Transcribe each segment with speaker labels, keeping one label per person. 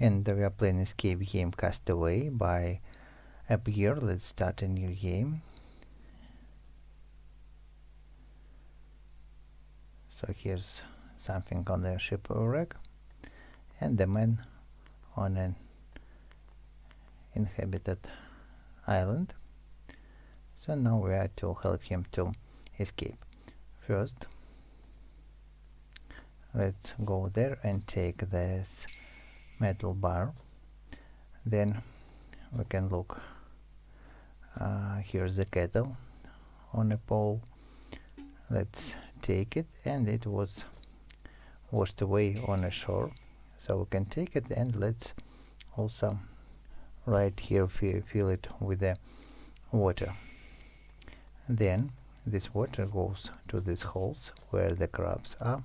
Speaker 1: And we are playing escape game Castaway by up here. Let's start a new game. So here's something on the shipwreck and the man on an inhabited island. So now we are to help him to escape. First, let's go there and take this metal bar. Then we can look. Here's the kettle on a pole. Let's take it, and it was washed away on a shore. So we can take it, and let's also right here fill it with the water. Then this water goes to these holes where the crabs are.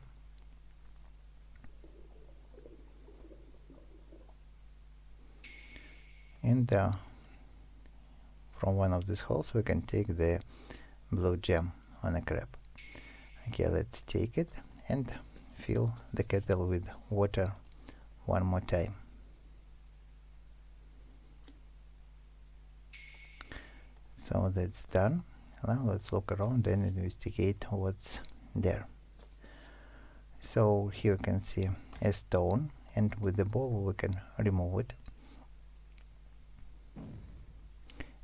Speaker 1: And from one of these holes we can take the blue gem on a crab. Okay, let's take it and fill the kettle with water one more time. So that's done. Now let's look around and investigate what's there. So here you can see a stone, and with the ball we can remove it.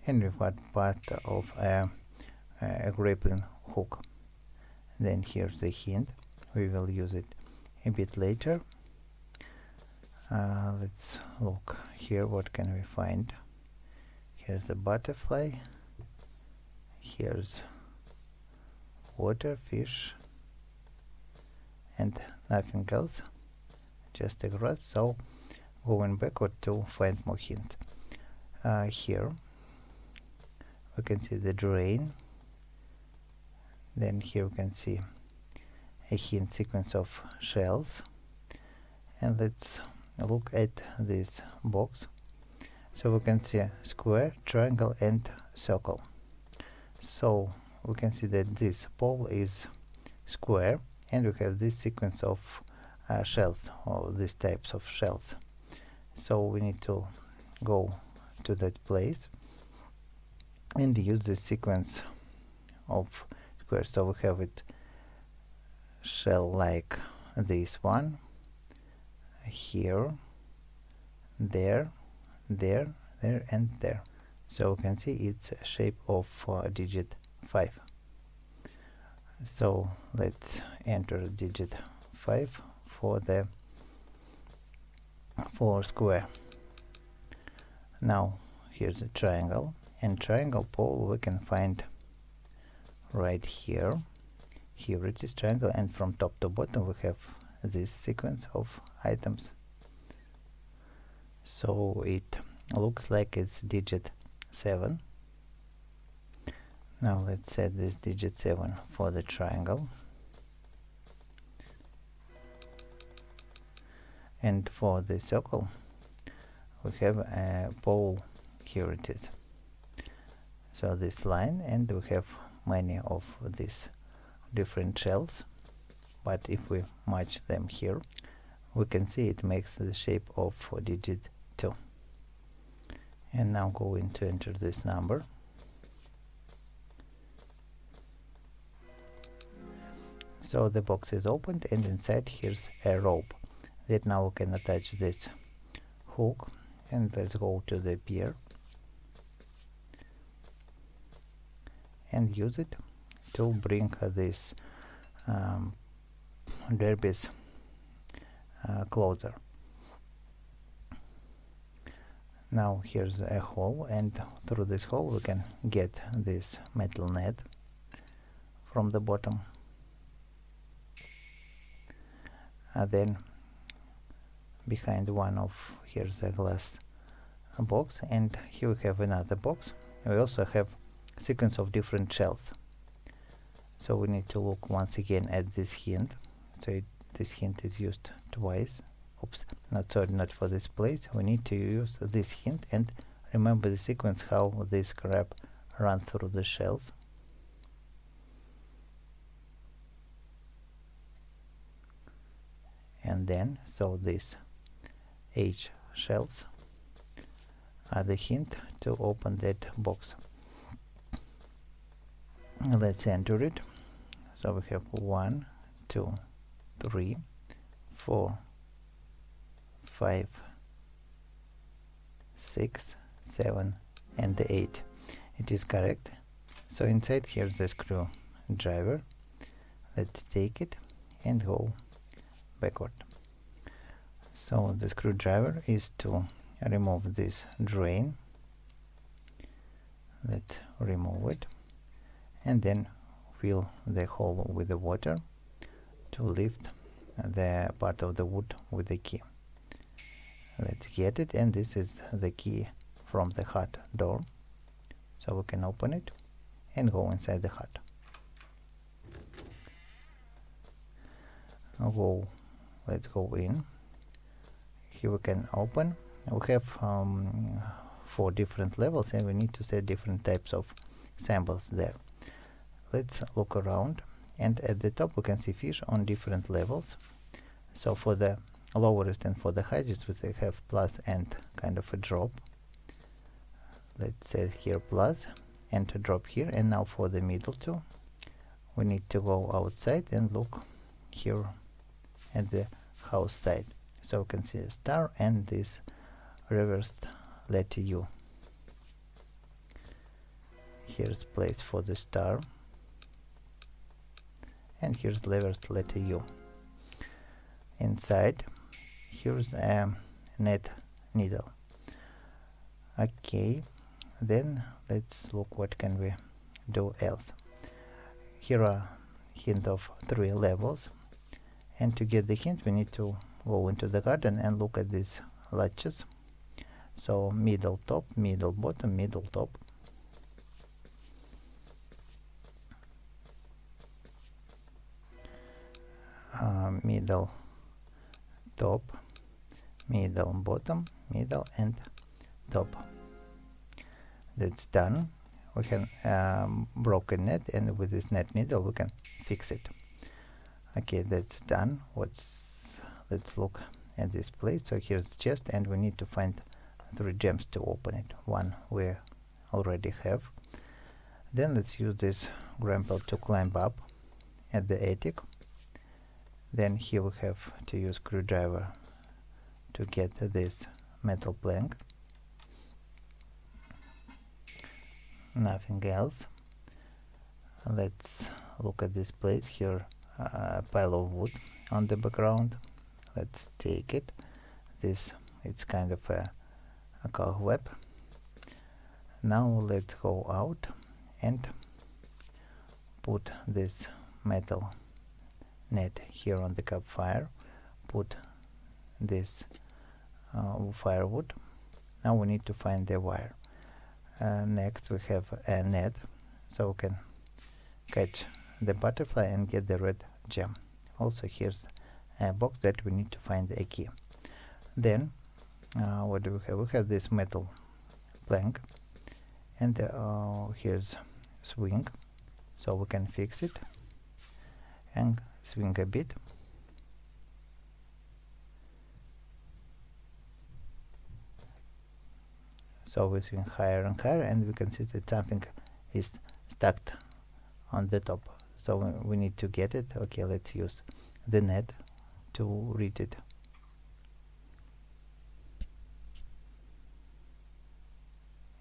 Speaker 1: And we've got part of a grappling hook. Then here's the hint. We will use it a bit later. Let's look here. What can we find? Here's a butterfly. Here's water, fish, and nothing else, just a grass. So going backward to find more hints. Here we can see the drain. Then here we can see a hint sequence of shells. And let's look at this box. So we can see square, triangle, and circle. So we can see that this pole is square, and we have this sequence of shells, or these types of shells. So we need to go to that place and use this sequence of squares. So we have it shell like this one, here, there, there, there, and there. So we can see it's a shape of digit 5. So let's enter digit 5 for the square. Now here's a triangle, and triangle pole we can find right here. Here it is triangle, and from top to bottom we have this sequence of items. So it looks like it's digit 7. Now let's set this digit 7 for the triangle, and for the circle we have a pole. Here it is. So this line, and we have many of these different shells, but if we match them here we can see it makes the shape of digit 2. And now going to enter this number. So the box is opened, and inside here's a rope that now we can attach this hook. And let's go to the pier and use it to bring this derbies closer. Now here's a hole, and through this hole we can get this metal net from the bottom. Then behind one of here's a glass box, and here we have another box. We also have sequence of different shells. So we need to look once again at this hint. So this hint is used twice. Oops, not for this place. We need to use this hint and remember the sequence how this crab run through the shells. And then so this H shells are the hint to open that box. Let's enter it. So we have 1, 2, 3, 4, 5, 6, 7, and 8. It is correct. So inside here's the screwdriver. Let's take it and go backward. So the screwdriver is to remove this drain. Let's remove it and then fill the hole with the water to lift the part of the wood with the key. Let's get it, and this is the key from the hut door, so we can open it and go inside the hut. Let's go in. Here we can open. We have 4 different levels, and we need to set different types of samples there. Let's look around, and at the top we can see fish on different levels. So for the lowest and for the highest we have plus and kind of a drop. Let's set here plus and a drop here. And now for the middle two, we need to go outside and look here at the house side. So we can see a star and this reversed letter U. Here's place for the star, and here's the reversed letter U. Inside here's a net needle. Okay, then let's look what can we do else. Here are hint of 3 levels, and to get the hint we need to go into the garden and look at these latches. So middle top, middle bottom, middle top. Middle top, middle bottom, middle and top. That's done. We can broken net, and with this net needle we can fix it. Okay, that's done. Let's look at this place. So here's chest, and we need to find 3 gems to open it. One we already have. Then let's use this grapple to climb up at the attic. Then here we have to use screwdriver to get this metal plank. Nothing else. Let's look at this place here. A pile of wood on the background. Let's take it. It's kind of a cobweb. Now let's go out and put this metal net here on the campfire. Put this firewood. Now we need to find the wire. Next we have a net, so we can catch the butterfly and get the red gem. Also here's a box that we need to find a key. Then what do we have? We have this metal plank, and here's swing, so we can fix it and swing a bit. So we swing higher and higher, and we can see that something is stuck on the top, so we need to get it. Okay, let's use the net to reach it.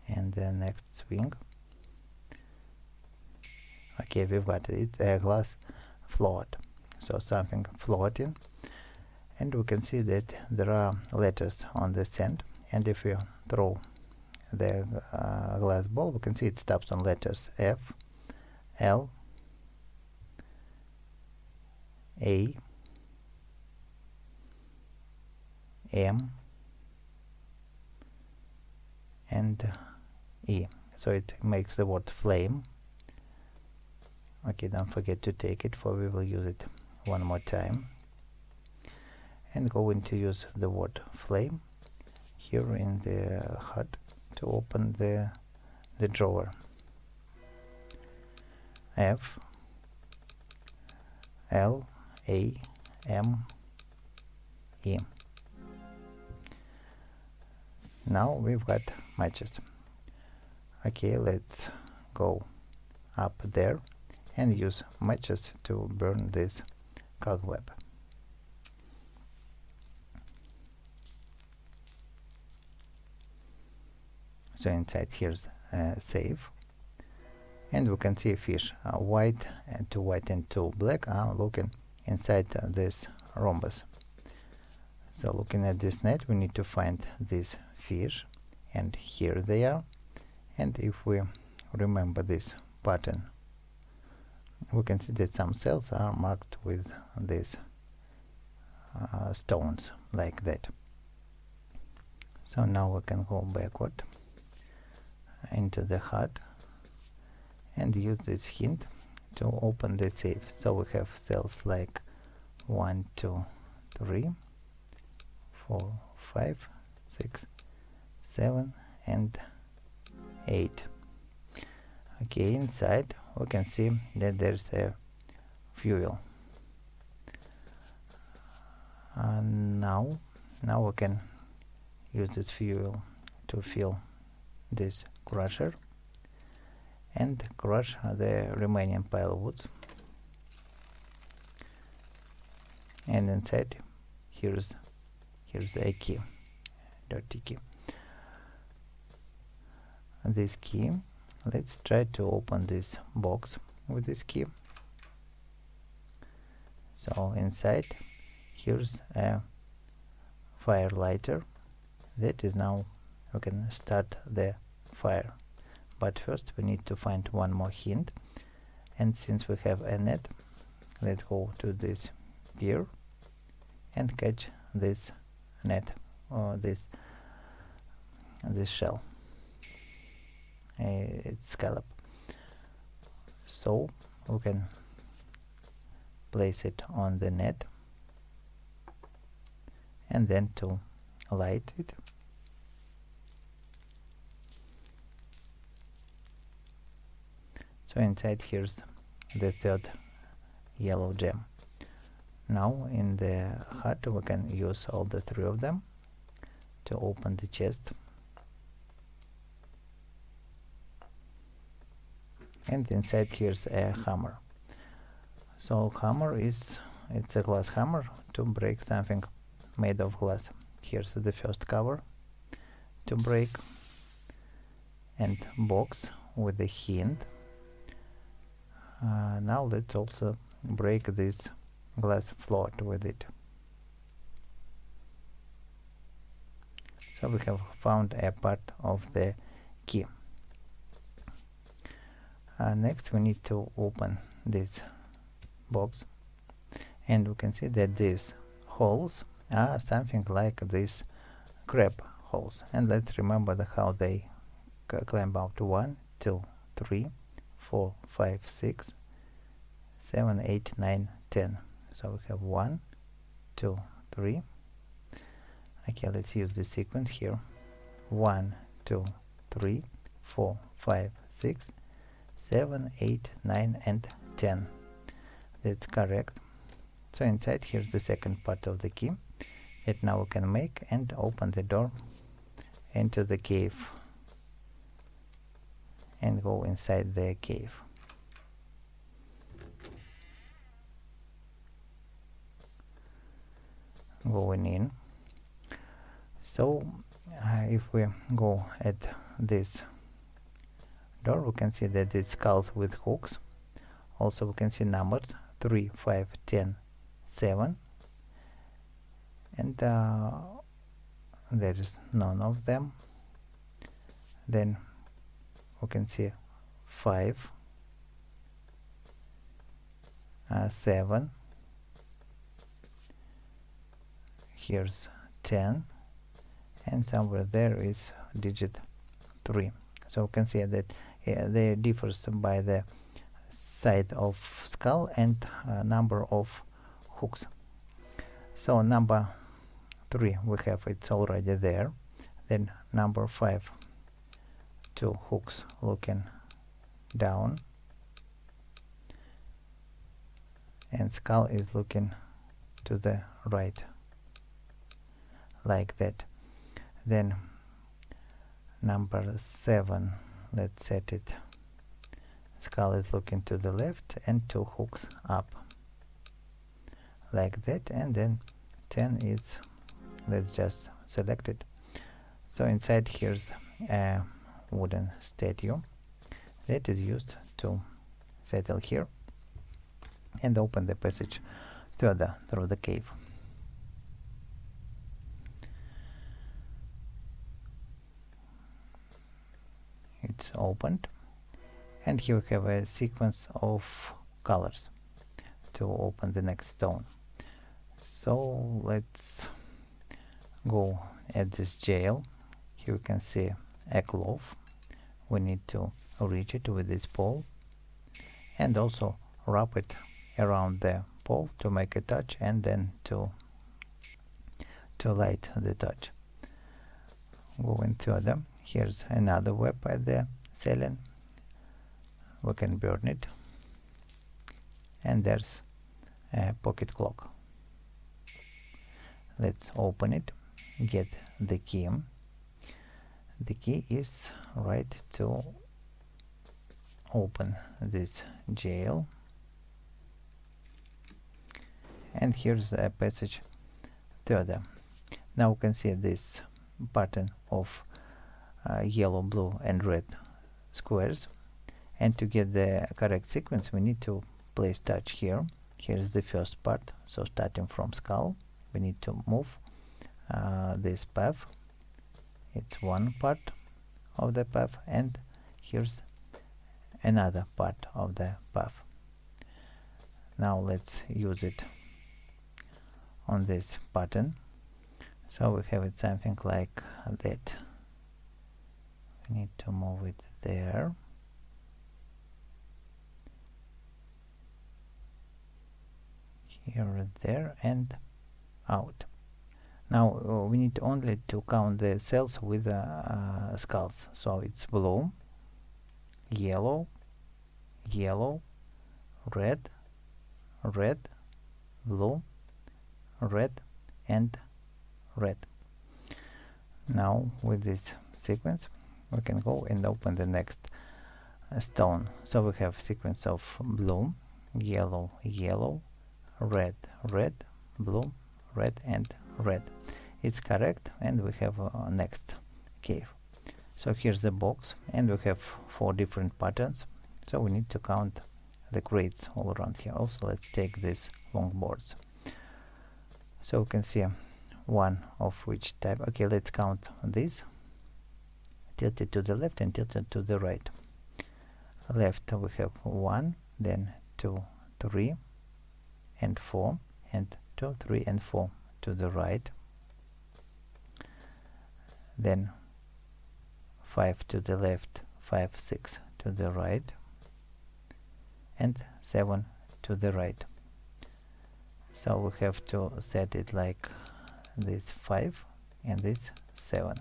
Speaker 1: And the next swing. Okay, we've got it. It's a glass float, so something floating, and we can see that there are letters on the sand, and if you throw the glass ball, we can see it stops on letters F, L, A, M, and E. So it makes the word flame. Okay, don't forget to take it, for we will use it one more time. And going to use the word flame here in the hut to open the drawer. F, L, A, M, E. now we've got matches. Okay, let's go up there and use matches to burn this cobweb. So inside here's save, and we can see a fish, white and two black are looking inside this rhombus. So looking at this net, we need to find these fish, and here they are. And if we remember this pattern, we can see that some cells are marked with these stones like that. So now we can go backward into the hut and use this hint to open the safe. So we have cells like 1, 2, 3, 4, 5, 6, 7, and 8. Okay, inside we can see that there's a fuel. Now we can use this fuel to fill this crusher and crush the remaining pile of woods. And inside here's a key, dirty key. This key, let's try to open this box with this key. So inside here's a fire lighter. That is, now we can start the fire, but first we need to find one more hint. And since we have a net, let's go to this pier and catch this net, or this shell. It's scallop. So we can place it on the net and then to light it. So inside here's the third yellow gem. Now in the hut we can use all the three of them to open the chest. And inside here's a hammer. So hammer it's a glass hammer to break something made of glass. Here's the first cover to break, and box with a hint. Now let's also break this glass float with it. So we have found a part of the key. Next we need to open this box, and we can see that these holes are something like these crab holes. And let's remember how they climb out. 1, 2, 3, 4, 5, 6, 7, 8, 9, 10. So we have 1, 2, 3. Okay, let's use the sequence here. 1, 2, 3, 4, 5, 6, 7, 8, 9, and 10. That's correct. So inside here's the second part of the key that now we can make and open the door into the cave and go inside the cave. Going in. So if we go at this door, we can see that it's skulls with hooks. Also we can see numbers 3, 5, 10, 7, and there is none of them. Then we can see 5, 7, here's 10, and somewhere there is digit 3. So we can see that they differs by the side of skull and number of hooks. So number 3 we have, it's already there. Then number 5, 2 hooks looking down, and skull is looking to the right, like that. Then Number 7, let's set it. Skull is looking to the left and 2 hooks up, like that. And then 10 is, let's just select it. So inside here's a wooden statue that is used to settle here and open the passage further through the cave. It's opened, and here we have a sequence of colors to open the next stone. So let's go at this jail. Here we can see a cloth. We need to reach it with this pole and also wrap it around the pole to make a touch, and then to light the touch. Going further, here's another web at the ceiling. We can burn it, and there's a pocket clock. Let's open it, get the key. The key is right to open this jail, and here's a passage further. Now we can see this pattern of yellow, blue and red squares, and to get the correct sequence we need to place touch here. Here's the first part, so starting from skull we need to move this path. It's one part of the path, and here's another part of the path. Now let's use it on this pattern. So we have it something like that. We need to move it there. Here, there, and out. Now we need only to count the cells with skulls. So it's blue, yellow, yellow, red, red, blue, red, and red. Now with this sequence we can go and open the next stone. So we have sequence of blue, yellow, yellow, red, red, blue, red, and red. It's correct, and we have next cave. So here's the box, and we have 4 different patterns, so we need to count the crates all around here. Also let's take these long boards, so we can see one of which type. Okay, let's count this. Tilted to the left and tilted to the right. Left we have 1, then 2, 3 and 4, and 2, 3 and 4 to the right, then 5 to the left, 5, 6 to the right, and 7 to the right. So we have to set it like this 5 and this 7.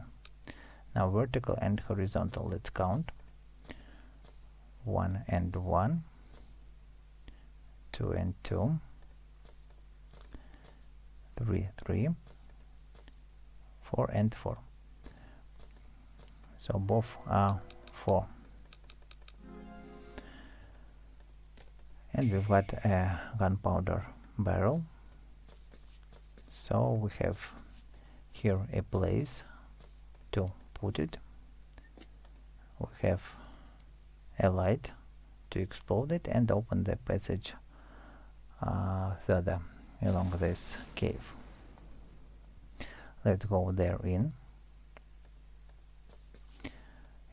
Speaker 1: Now vertical and horizontal, let's count. 1 and 1, 2 and 2, 3, 3, 4 and 4. So both are 4. And we've got a gunpowder barrel. So we have here a place to put it. We have a light to explode it and open the passage further along this cave. Let's go there in.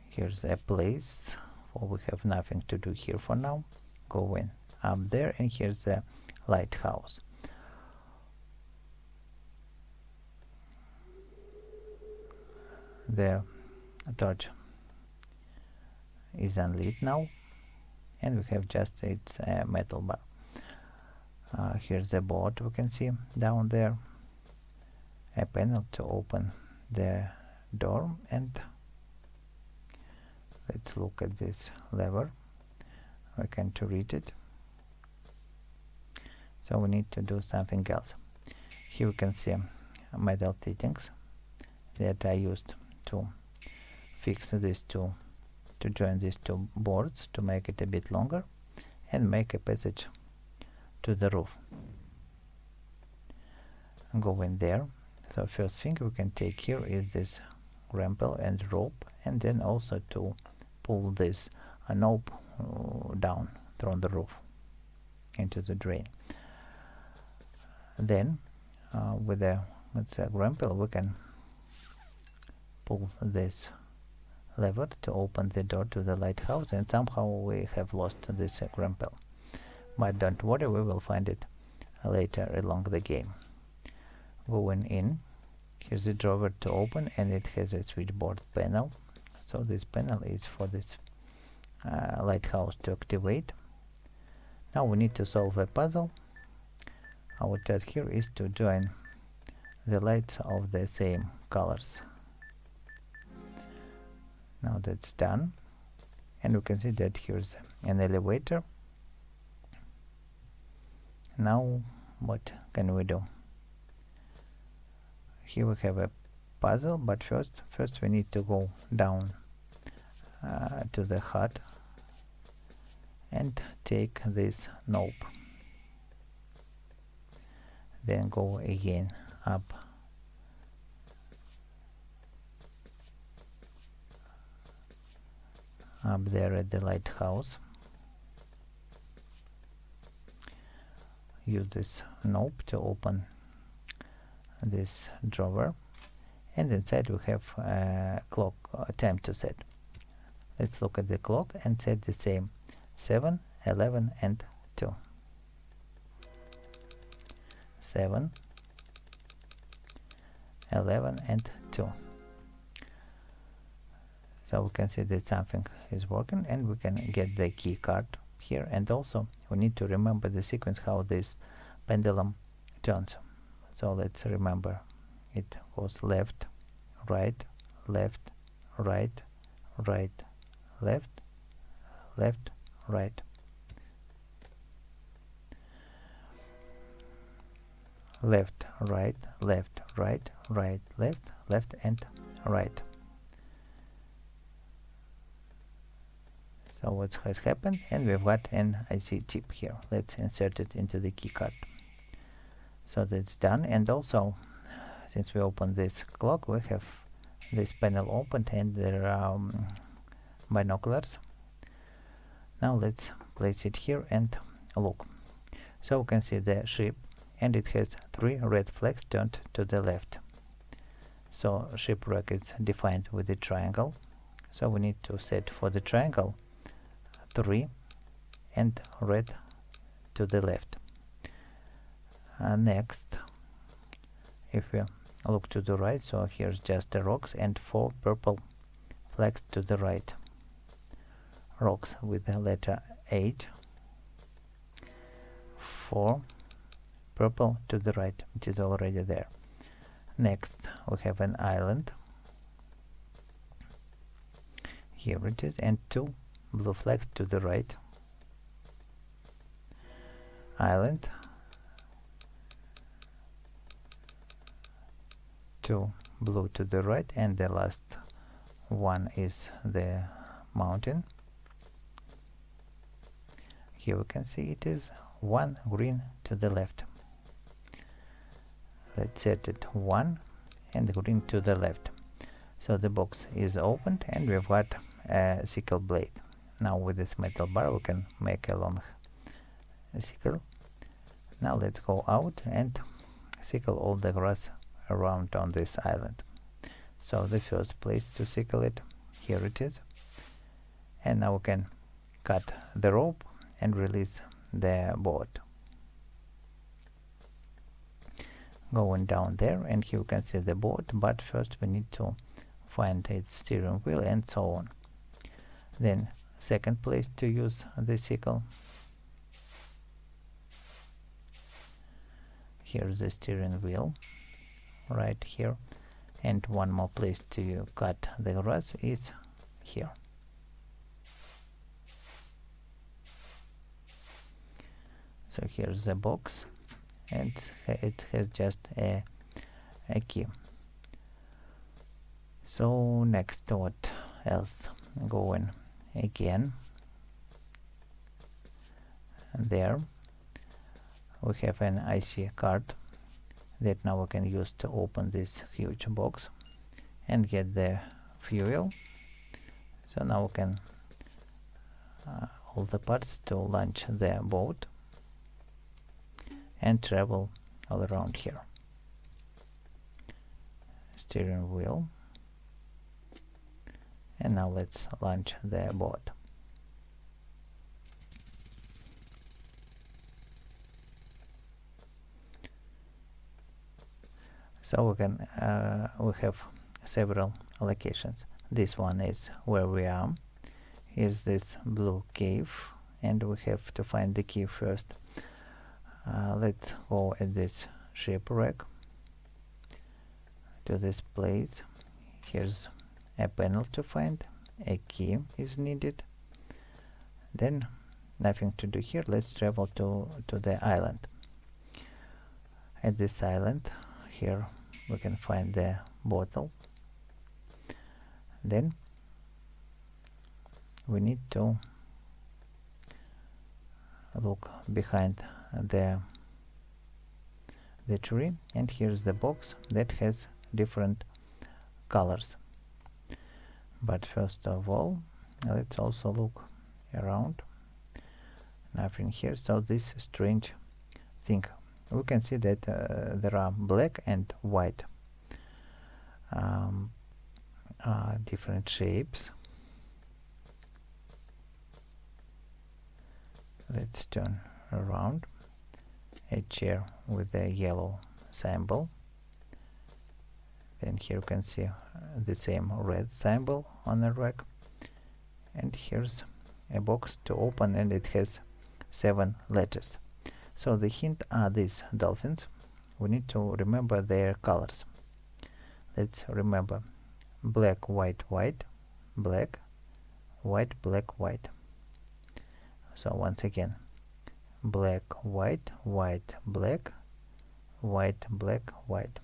Speaker 1: Here's a place, for we have nothing to do here for now. Go in up there, and here's the lighthouse. The torch is unlit now, and we have just its metal bar. Here's the board, we can see down there, a panel to open the door, and let's look at this lever. We can to reach it, so we need to do something else. Here we can see metal fittings that are used to fix these two, to join these two boards to make it a bit longer and make a passage to the roof. Go in there. So first thing we can take here is this grapple and rope, and then also to pull this knob down from the roof into the drain. Then with a, let's say, grapple, we can pull this lever to open the door to the lighthouse, and somehow we have lost this grapple. But don't worry, we will find it later along the game. Going in, here's the drawer to open, and it has a switchboard panel. So this panel is for this lighthouse to activate. Now we need to solve a puzzle. Our task here is to join the lights of the same colors. Now that's done, and we can see that here's an elevator. Now what can we do? Here we have a puzzle, but first we need to go down to the hut and take this knob. Then go again up there at the lighthouse. Use this knob to open this drawer, and inside we have a clock time to set. Let's look at the clock and set the same: 7, 11 and 2. 7, 11 and 2. So we can see that something is working, and we can get the key card here. And also we need to remember the sequence how this pendulum turns. So let's remember, it goes left, right, left, right, right, left, left, right. Left, right, left, right, right, left, left and right. So what has happened, and we've got an IC chip here. Let's insert it into the keycard. So that's done, and also since we opened this clock, we have this panel opened, and there are binoculars. Now let's place it here and look. So we can see the ship, and it has 3 red flags turned to the left. So shipwreck is defined with a triangle. So we need to set for the triangle 3 and red to the left. Next, if we look to the right, so here's just the rocks and 4 purple flags to the right. Rocks with the letter H, 4 purple to the right, which is already there. Next, we have an island. Here it is, and 2 blue flags to the right. Island, 2 blue to the right, and the last one is the mountain. Here we can see it is 1 green to the left. Let's set it 1 and green to the left. So the box is opened, and we've got a sickle blade. Now with this metal bar we can make a long sickle. Now let's go out and sickle all the grass around on this island. So the first place to sickle it, here it is. And now we can cut the rope and release the boat. Going down there, and here you can see the boat, but first we need to find its steering wheel and so on. Then second place to use the sickle. Here's the steering wheel right here, and one more place to cut the grass is here. So here's the box, and it has just a key. So next, what else going again. And there we have an IC card that now we can use to open this huge box and get the fuel. So now we can all the parts to launch the boat and travel all around here. Steering wheel, and now let's launch the boat. So we have several locations. This one is where we are. Here's this blue cave, and we have to find the key first. Let's go at this shipwreck to this place. Here's a panel to find. A key is needed. Then nothing to do here. Let's travel to the island. At this island here we can find the bottle. Then we need to look behind the tree, and here's the box that has different colors. But first of all, let's also look around. Nothing here. So this strange thing, we can see that there are black and white different shapes. Let's turn around. A chair with a yellow symbol. Then here you can see the same red symbol on the rack. And here's a box to open, and it has 7 letters. So the hint are these dolphins. We need to remember their colors. Let's remember: black, white, white, black, white, black, white. So once again, black, white, white, black, white, black, white.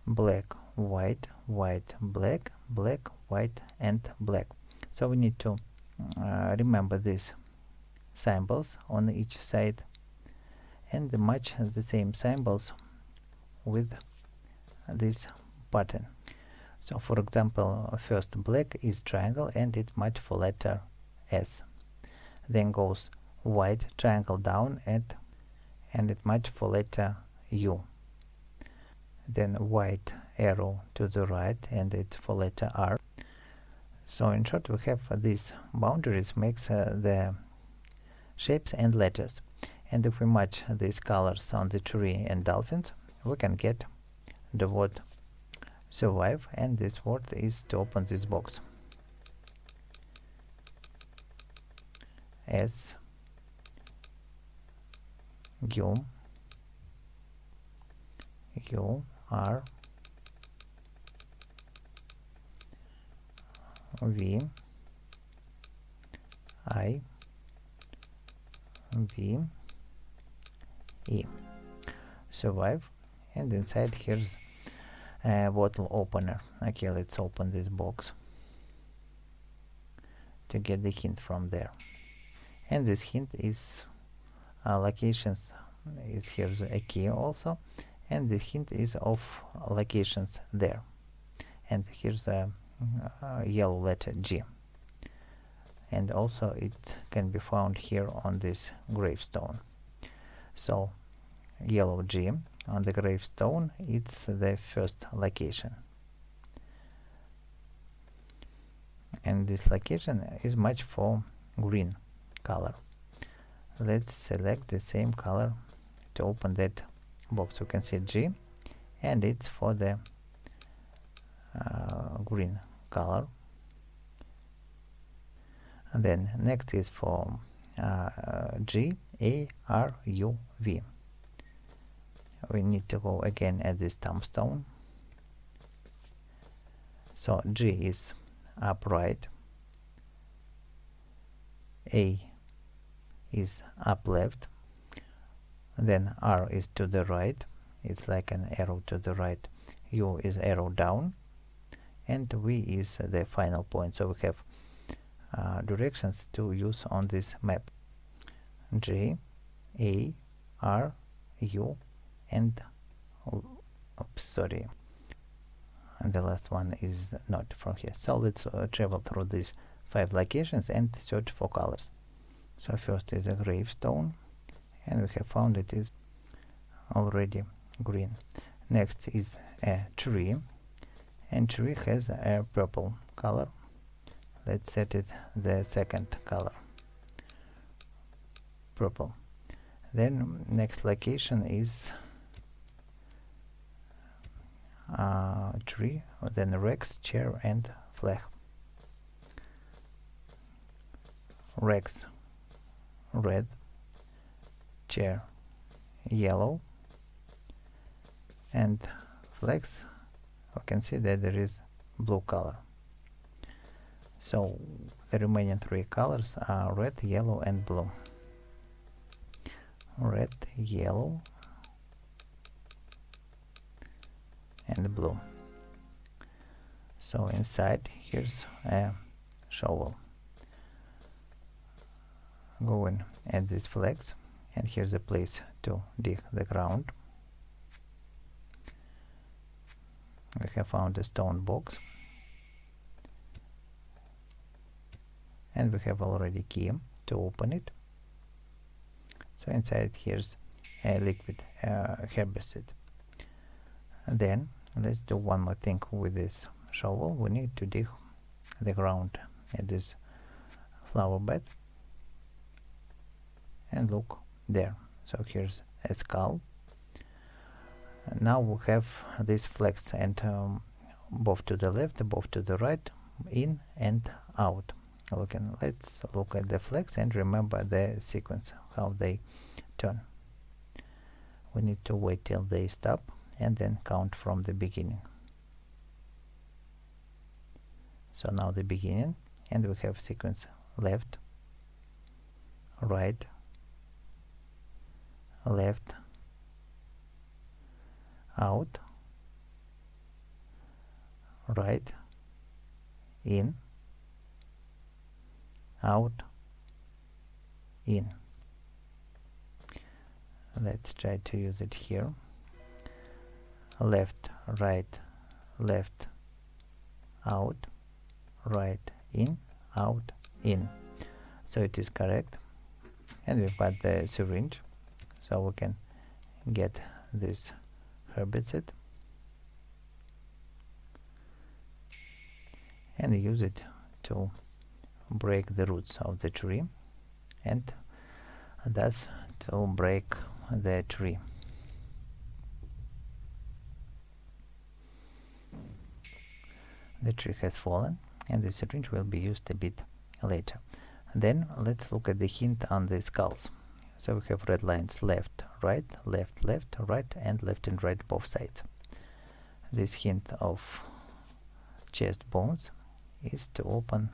Speaker 1: Black, white, white, black, black, white, and black. So we need to remember these symbols on each side and match the same symbols with this pattern. So for example, first black is triangle and it match for letter S. Then goes white triangle down and it match for letter U. Then white arrow to the right and it for letter R. So in short, we have these boundaries makes the shapes and letters. And if we match these colors on the tree and dolphins, we can get the word survive, and this word is to open this box. S U R V I V E. Survive, and inside here's a bottle opener. Okay, let's open this box to get the hint from there. And this hint is locations. Here's a key also, and the hint is of locations there. And here's a yellow letter G. And also it can be found here on this gravestone. So yellow G on the gravestone, it's the first location. And this location is matched for green color. Let's select the same color to open that box. You can see G, and it's for the green color. And then next is for G A R U V. We need to go again at this tombstone. So G is upright, A is up left, then R is to the right, it's like an arrow to the right, U is arrow down, and V is the final point. So we have directions to use on this map: J, A, R, U, and and the last one is not from here. So let's travel through these 5 locations and search for colors. So first is a gravestone, and we have found it is already green. Next is a tree, and tree has a purple color. Let's set it the second color, purple. Then next location is tree, then Rex, chair, and flag. Rex, red, chair, yellow, and flags, we can see that there is blue color. So the remaining 3 colors are red, yellow, and blue. Red, yellow, and blue. So inside, here's a shovel. Go and add these flags, and here's a place to dig the ground. We have found a stone box, and we have already key to open it. So inside here's a liquid herbicide. And then let's do one more thing with this shovel. We need to dig the ground at this flower bed, and look there. So here's a skull. And now we have these flags, and both to the left, both to the right, in and out. Let's look at the flags and remember the sequence, how they turn. We need to wait till they stop and then count from the beginning. So now the beginning, and we have sequence left, right, left, out, right, in, out, in. Let's try to use it here. Left, right, left, out, right, in, out, in. So it is correct. And we've got the syringe, so we can get this herbicide and use it to break the roots of the tree, and thus to break the tree. The tree has fallen, and the syringe will be used a bit later. Then let's look at the hint on the skulls. So we have red lines: left, right, left, left, right, and left and right both sides. This hint of chest bones is to open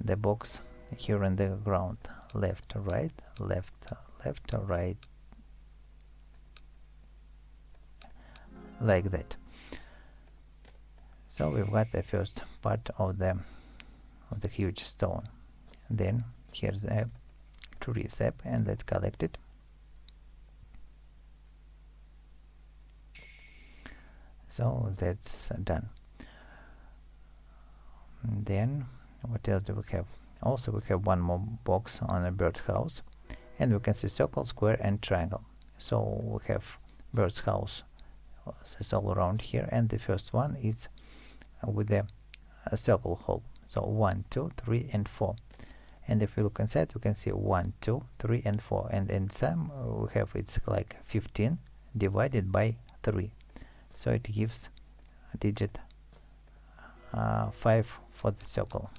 Speaker 1: the box here in the ground: left, right, left, left, right, like that. So we've got the first part of the huge stone. Then here's a tree sap, and let's collect it. So that's done. And then what else do we have? Also we have one more box on a bird's house, and we can see circle, square, and triangle. So we have bird's house is all around here, and the first one is with a circle hole. So 1, 2, 3, and 4. And if we look inside, we can see 1, 2, 3, and 4. And in sum, we have it's like 15 divided by 3. So it gives a digit 5 for the circle.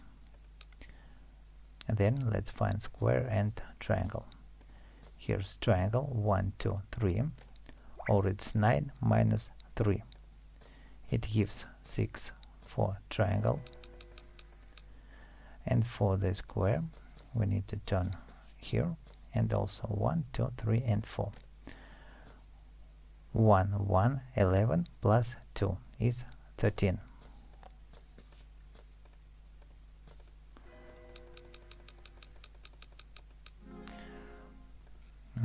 Speaker 1: And then let's find square and triangle. Here's triangle: 1, 2, 3, or it's 9 minus 3. It gives 6 for triangle. And for the square, we need to turn here, and also 1, 2, 3, and 4. 1, 1, 11 plus 2 is 13.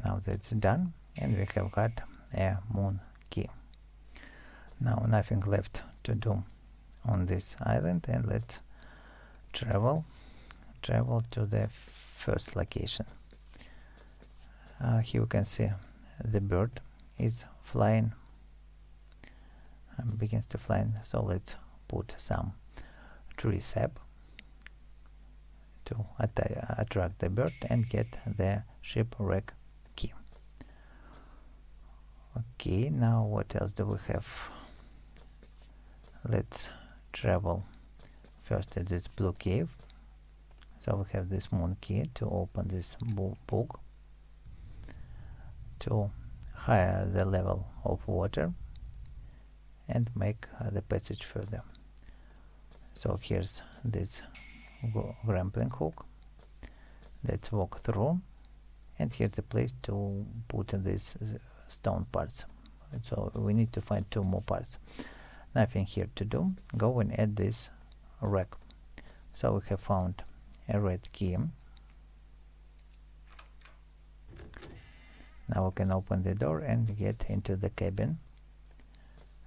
Speaker 1: Now that's done, and we have got a moon key. Now nothing left to do on this island, and let's travel to the first location. Here you can see the bird is flying, begins to fly, so let's put some tree sap to attract the bird and get the shipwreck key. Okay, now what else do we have? Let's travel first to this blue cave. So we have this moon key to open this book, to higher the level of water and make the passage further. So here's this grappling hook. Let's walk through, and here's a place to put these stone parts. So we need to find 2 more parts. Nothing here to do. Go and add this rack. So we have found a red key. Now we can open the door and get into the cabin.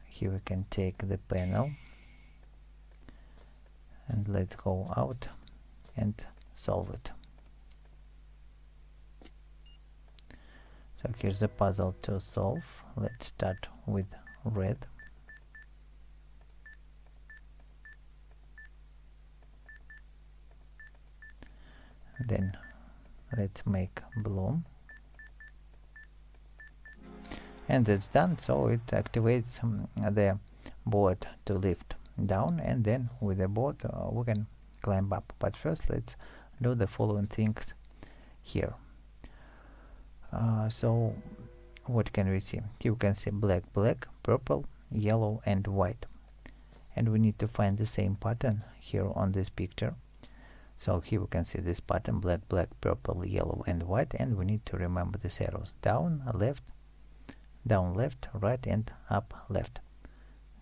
Speaker 1: Here we can take the panel, and let's go out and solve it. So here's a puzzle to solve. Let's start with red. Then let's make blue, and that's done. So it activates the board to lift down, and then with the board we can climb up. But first let's do the following things here. So what can we see? You can see black, purple, yellow and white, and we need to find the same pattern here on this picture. So here we can see this pattern: black, purple, yellow and white, and we need to remember these arrows: down, left, right and up, left.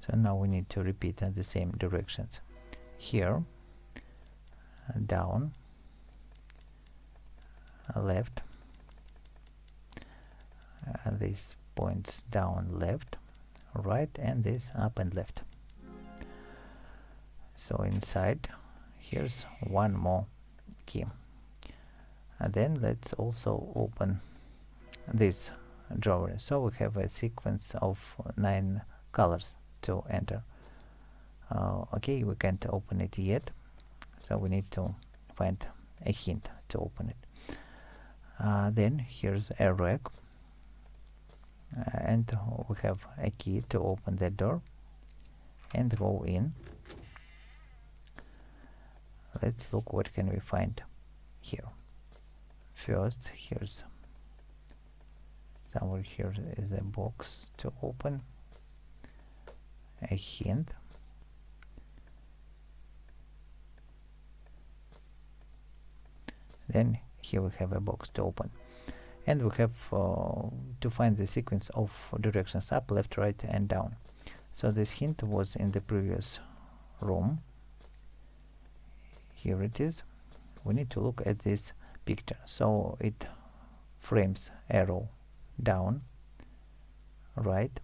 Speaker 1: So now we need to repeat in the same directions. Here, down, left, these points down, left, right, and this up and left. So inside, here's one more key. And then let's also open this drawer. So we have a sequence of 9 colors to enter. Okay, we can't open it yet, so we need to find a hint to open it. Then here's a rack, and we have a key to open the door and go in. Let's look what can we find here. First, here's somewhere here is a box to open, a hint, then here we have a box to open, and we have to find the sequence of directions: up, left, right and down. So this hint was in the previous room. Here it is. We need to look at this picture. So it frames arrow down, right,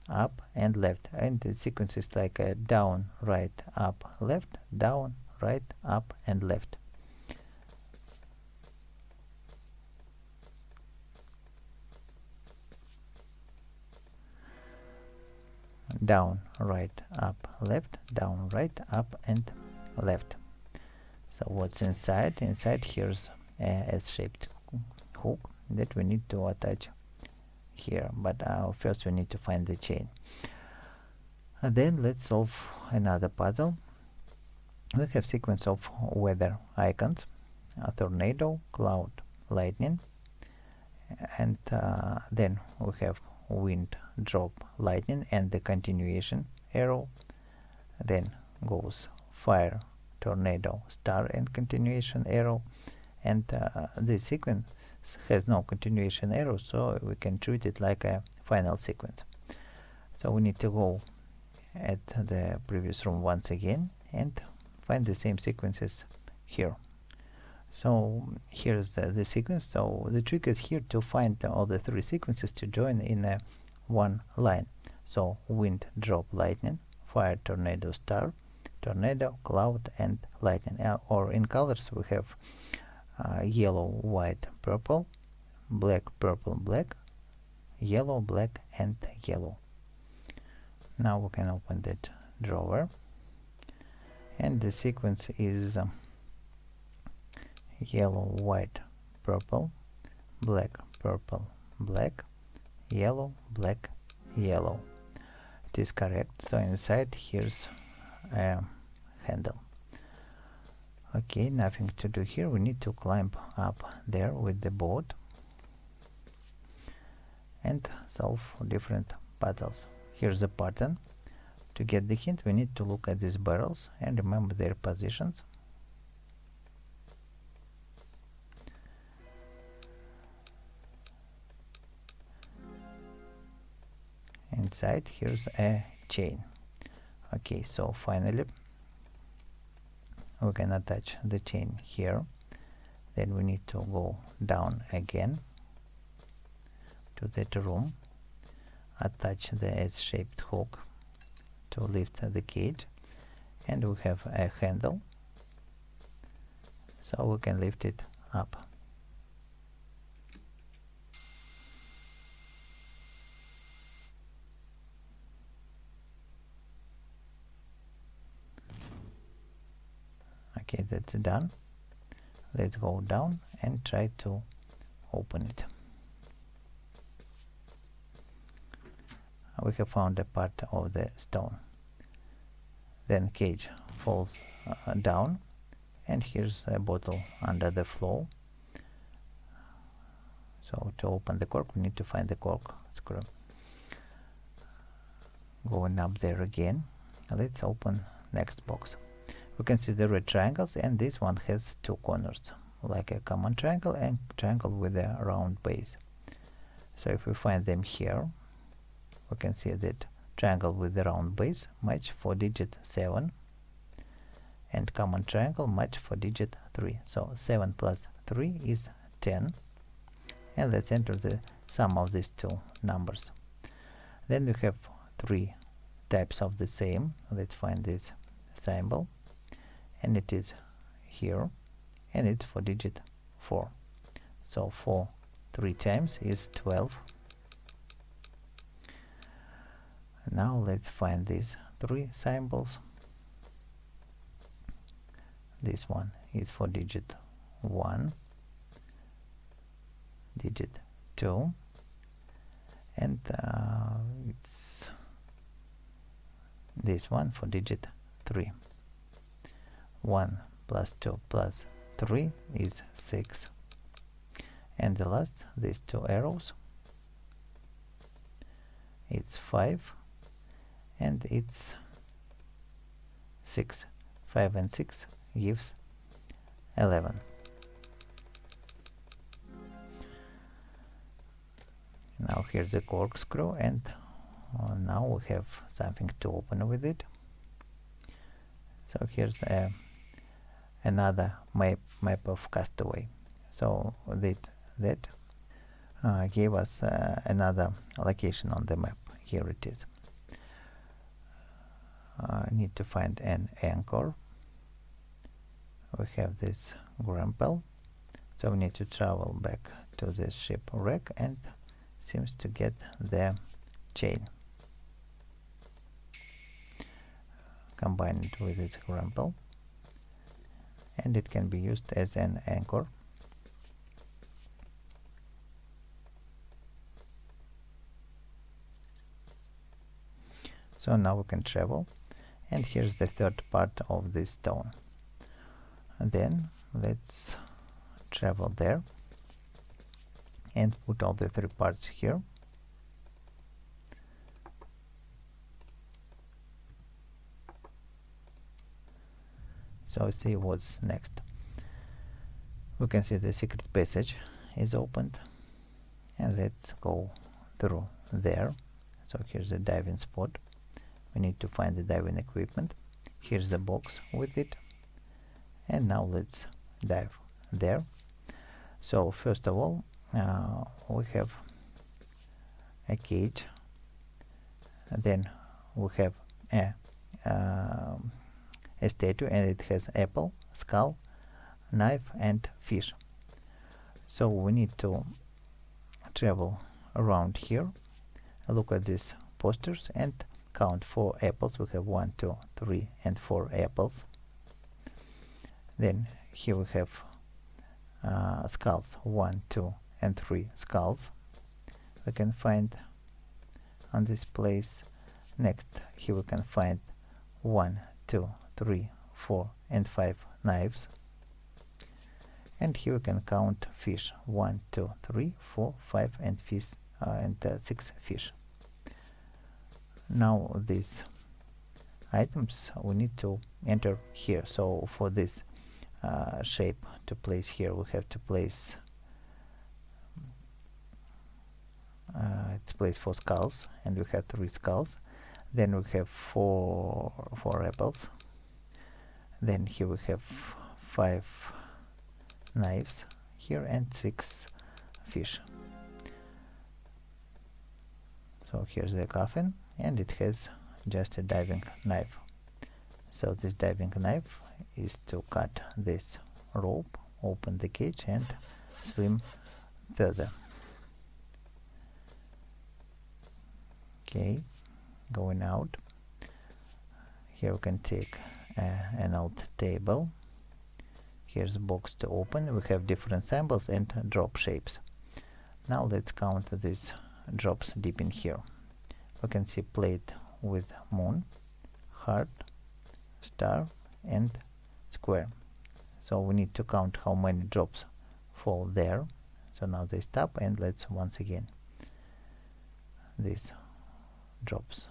Speaker 1: up and left, and the sequence is like a down, right, up, left, down, right, up and left. Down, right, up, left, down, right, up and left. So what's inside? Inside here's a S-shaped hook that we need to attach here, but first we need to find the chain. And then let's solve another puzzle. We have sequence of weather icons: a tornado, cloud, lightning, and then we have wind, drop, lightning, and the continuation arrow. Then goes fire, tornado, star, and continuation arrow. And this sequence has no continuation arrow, so we can treat it like a final sequence. So we need to go at the previous room once again and find the same sequences here. So here's the sequence. So the trick is here to find all the three sequences to join in one line. So wind, drop, lightning, fire, tornado, star, tornado, cloud, and lightning. Or in colors we have yellow, white, purple, black, purple, black, yellow, black, and yellow. Now we can open that drawer, and the sequence is yellow, white, purple, black, purple, black, yellow, black, yellow. It is correct. So inside here's a handle. Okay, nothing to do here. We need to climb up there with the boat and solve different puzzles. Here's the pattern. To get the hint, we need to look at these barrels and remember their positions. Inside here's a chain. Okay, so finally we can attach the chain here. Then we need to go down again to that room, attach the S-shaped hook to lift the cage, and we have a handle, so we can lift it up. Okay, that's done. Let's go down and try to open it. We have found a part of the stone. Then cage falls down, and here's a bottle under the floor. So to open the cork, we need to find the cork screw. Going up there again, let's open next box. We can see the red triangles, and this one has two corners, like a common triangle and triangle with a round base. So if we find them here, we can see that triangle with the round base match for digit 7, and common triangle match for digit 3. So 7 plus 3 is 10, and let's enter the sum of these two numbers. Then we have three types of the same. Let's find this symbol, and it is here, and it's for digit 4. So 4 3 times is 12. Now let's find these three symbols. This one is for digit 1, digit 2, and it's this one for digit 3. 1 plus 2 plus 3 is 6, and the last, these two arrows, it's 5, and it's 6. 5 and 6 gives 11. Now here's the corkscrew, and now we have something to open with it. So here's another map of Castaway. So that gave us another location on the map. Here it is. Need to find an anchor. We have this grapple, so we need to travel back to the shipwreck and seems to get the chain. Combine it with its grapple, and it can be used as an anchor. So now we can travel, and here's the third part of this stone. And then let's travel there and put all the three parts here. So see what's next. We can see the secret passage is opened, and let's go through there. So here's the diving spot. we need to find the diving equipment. Here's the box with it, and now let's dive there. So first of all, we have a cage, and then we have a statue, and it has apple, skull, knife, and fish. So we need to travel around here, look at these posters, and count 4 apples. We have 1, 2, 3, and 4 apples. Then here we have skulls, 1, 2, and 3 skulls. We can find on this place. Next, here we can find 1, 2, 3, 4, and 5 knives. And here we can count fish, 1, 2, 3, 4, 5, and 6 fish. Now these items we need to enter here. So for this shape to place here, we have to place it's place for skulls, and we have 3 skulls. Then we have 4 apples. Then here we have 5 knives here and 6 fish. So here's the coffin, and it has just a diving knife. So this diving knife is to cut this rope, open the cage, and swim further. Okay, going out. Here we can take an old table. Here's a box to open. We have different symbols and drop shapes. Now let's count these drops deep in here. We can see plate with moon, heart, star, and square. So we need to count how many drops fall there. So now they stop, and let's once again. This drops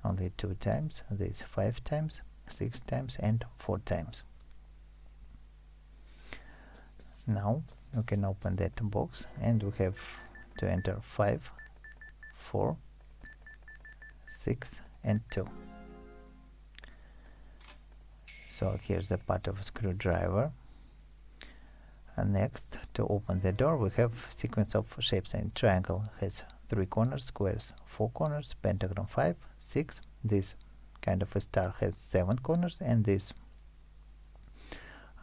Speaker 1: only 2 times, this 5 times, 6 times, and 4 times. Now we can open that box, and we have to enter 5, 4, 6, and 2. So here's the part of a screwdriver. And next, to open the door, we have sequence of shapes. And triangle has 3 corners, squares 4 corners, pentagon 5, 6. This kind of a star has 7 corners, and this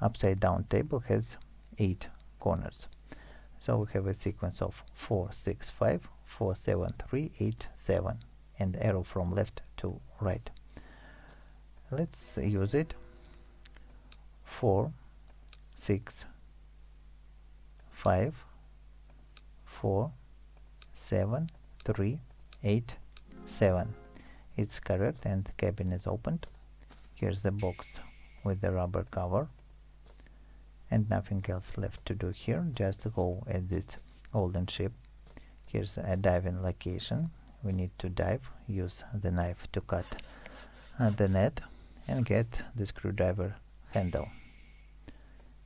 Speaker 1: upside down table has 8 corners. So we have a sequence of 4, 6, 5, 4, 7, 3, 8, 7, and arrow from left to right. Let's use it. 4, 6, 5, 4, 7, 3, 8, 7. It's correct, and the cabin is opened. Here's the box with the rubber cover, and nothing else left to do here. Just go at this golden ship. Here's a diving location. We need to dive, use the knife to cut the net, and get the screwdriver handle.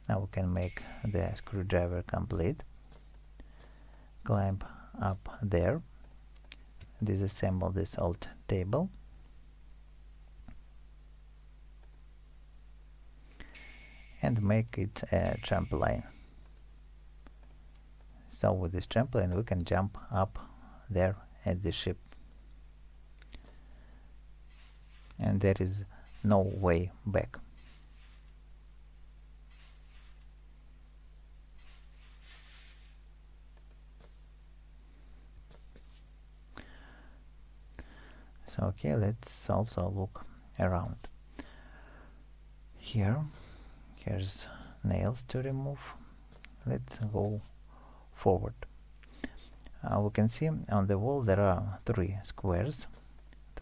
Speaker 1: Now we can make the screwdriver complete. Climb up there, disassemble this old table, and make it a trampoline. So with this trampoline we can jump up there at the ship, and there is no way back. So okay, let's also look around. Here's nails to remove. Let's go forward. We can see on the wall there are 3 squares,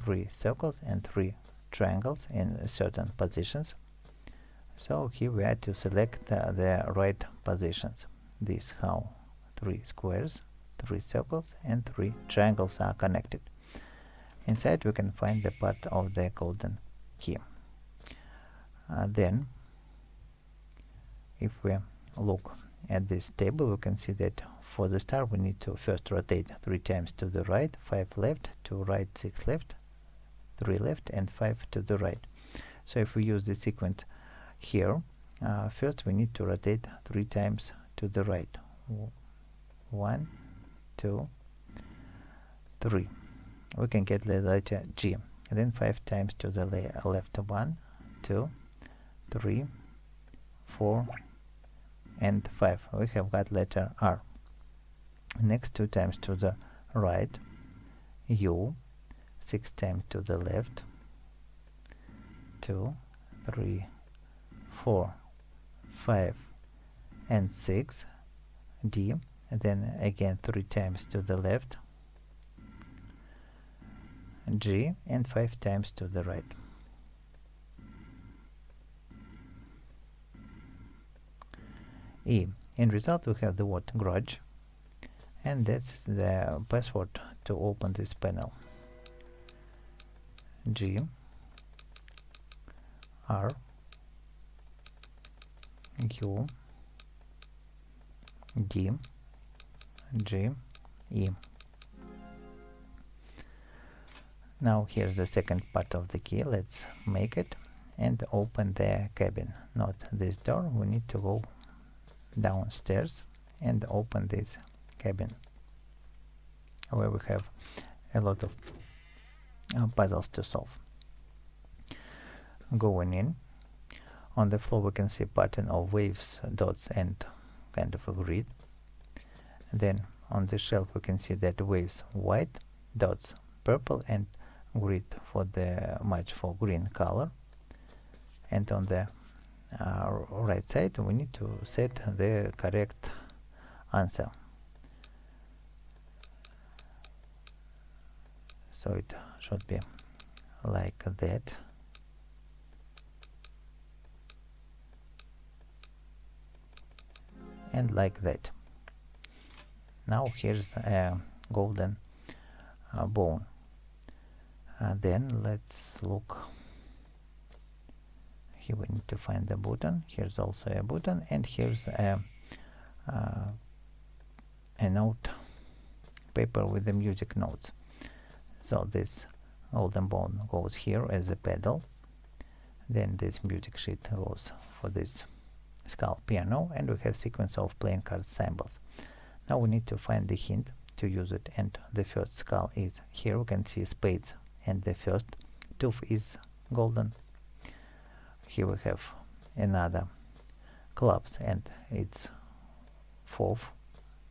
Speaker 1: 3 circles, and 3 triangles in certain positions. So here we have to select the right positions. This how 3 squares, 3 circles, and 3 triangles are connected. Inside we can find the part of the golden key. Then if we look at this table, we can see that for the star we need to first rotate 3 times to the right, 5 left, to right 6 left, 3 left and 5 to the right. So if we use the sequence here, first we need to rotate 3 times to the right. 1, 2, 3. We can get the letter G. And then 5 times to the left. 1, 2, 3, 4, and 5. We have got letter R. Next 2 times to the right, U. 6 times to the left, 2, 3, 4, 5, and 6, D. And then again 3 times to the left, G, and 5 times to the right. E. In result we have the word grudge, and that's the password to open this panel. G, R, U, D, G, E. Now here's the second part of the key. Let's make it and open the cabin, not this door. We need to go downstairs and open this cabin, where we have a lot of puzzles to solve. Going in, on the floor we can see a pattern of waves, dots, and kind of a grid. Then on the shelf we can see that waves white, dots purple, and grid for the match for green color. And on the right side we need to set the correct answer. So it should be like that. And like that. Now here's a golden bone. Then let's look. Here we need to find the button. Here's also a button, and here's a note paper with the music notes. So this golden bone goes here as a pedal. Then this music sheet goes for this skull piano, and we have sequence of playing cards symbols. Now we need to find the hint to use it, and the first skull is here. We can see spades, and the first tooth is golden. Here we have another clubs, and it's fourth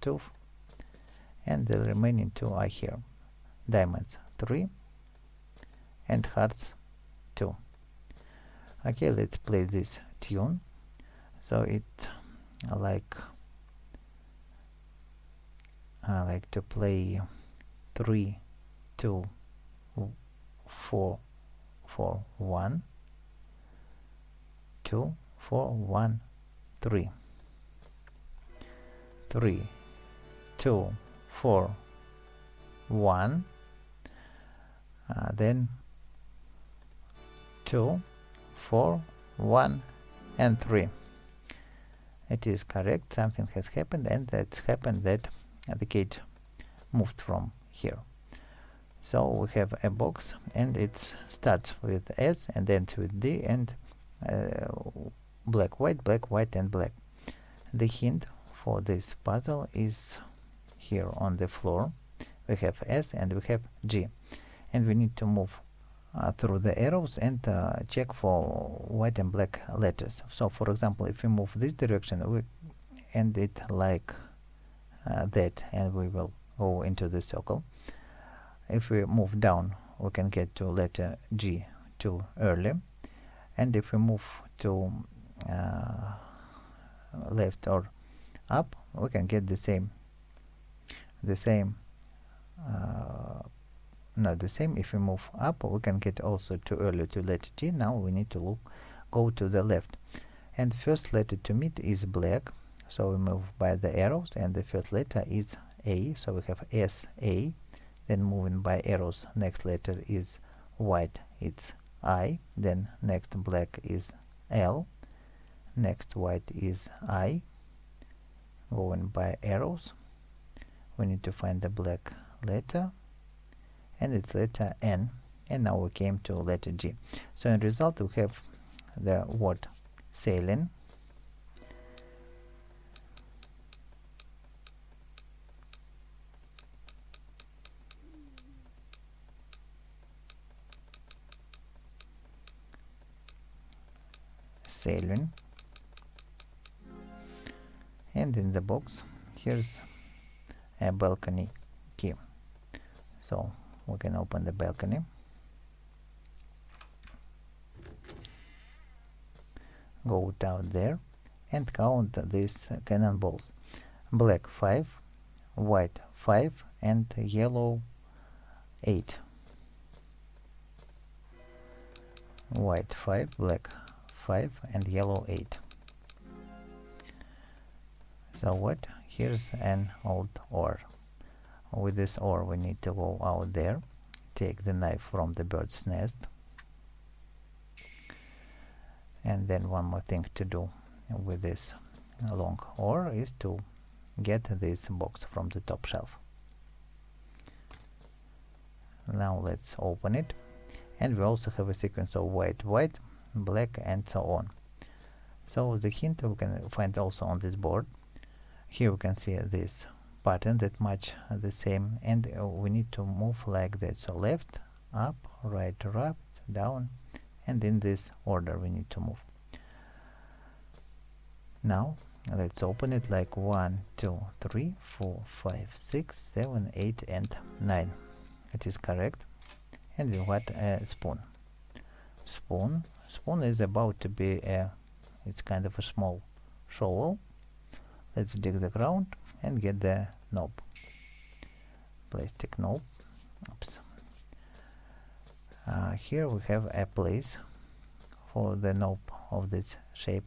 Speaker 1: tooth, and the remaining two are here. Diamonds 3 and hearts 2. Okay, let's play this tune. So it I like to play 3, 2, 4, 4, 1, 2, 4, 1, 3, 3, 2, 4, 1, then 2, 4, 1, and 3. It is correct. Something has happened, and that's happened that the cage moved from here. So we have a box, and it starts with S and ends with D, and black, white, and black. The hint for this puzzle is here on the floor. We have S and we have G, and we need to move through the arrows and check for white and black letters. So for example, if we move this direction, we end it like that, and we will go into the circle. If we move down, we can get to letter G too early, and if we move to left or up, we can get the same not the same. If we move up, we can get also too early to letter G. Now we need to go to the left, and first letter to meet is black, so we move by the arrows, and the first letter is A, so we have S, A. Then moving by arrows, next letter is white, it's I. Then next black is L, next white is I. Going by arrows, we need to find the black letter, and it's letter N, and now we came to letter G. So in result we have the word sailing, sailing, and in the box here's a balcony key. So we can open the balcony, go down there and count these cannonballs. Black 5, white 5, and yellow 8. White 5, black 5, and yellow 8. So what? Here's an old oar. With this oar we need to go out there, take the knife from the bird's nest, and then one more thing to do with this long oar is to get this box from the top shelf. Now let's open it, and we also have a sequence of white, white, black, and so on. So the hint we can find also on this board. Here we can see this pattern that match the same, and we need to move like that. So left, up, right, up, down, and in this order we need to move. Now let's open it like 1, 2, 3, 4, 5, 6, 7, 8, and 9. It is correct. And we got a spoon. Spoon is about to be it's kind of a small shovel. Let's dig the ground and get the knob. Plastic knob. Oops. Here we have a place for the knob of this shape,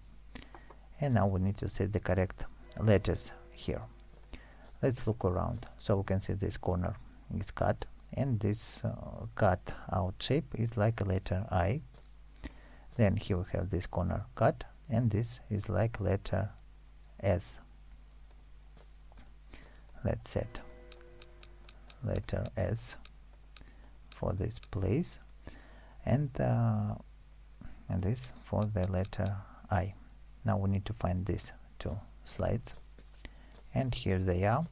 Speaker 1: and now we need to set the correct letters here. Let's look around. So we can see this corner is cut, and this cut out shape is like a letter I. Then here we have this corner cut, and this is like letter S. Let's set letter S for this place, and this for the letter I. Now we need to find these two slides, and here they are.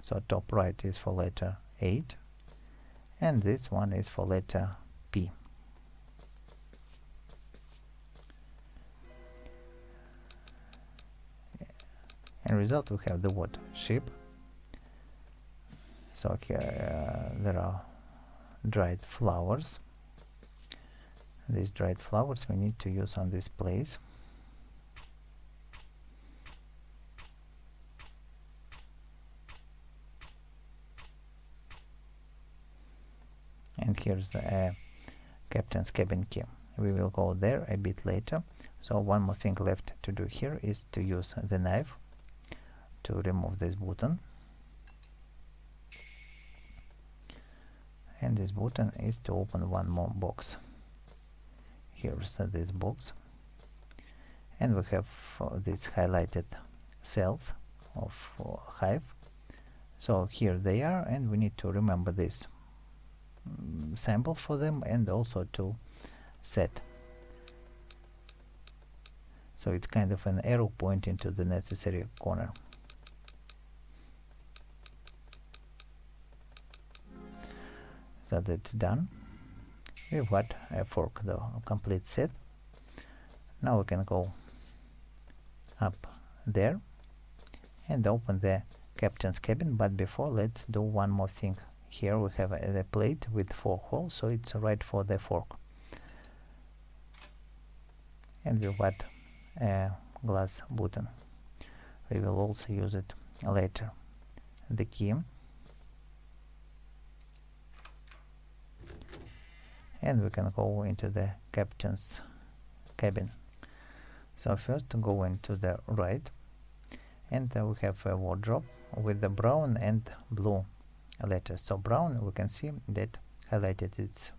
Speaker 1: So top right is for letter 8, and this one is for letter P. In result we have the word ship. So here there are dried flowers. These dried flowers we need to use on this place. And here's the captain's cabin key. We will go there a bit later. So one more thing left to do here is to use the knife to remove this button. And this button is to open one more box. Here's this box, and we have these highlighted cells of hive. So here they are, and we need to remember this sample for them, and also to set. So it's kind of an arrow pointing to the necessary corner. So that's done. We've got a fork, the complete set. Now we can go up there and open the captain's cabin, but before let's do one more thing. Here we have a plate with 4 holes, so it's right for the fork. And we've got a glass button. We will also use it later. The key. And we can go into the captain's cabin. So first go into the right, and we have a wardrobe with the brown and blue letters. So brown, we can see that highlighted its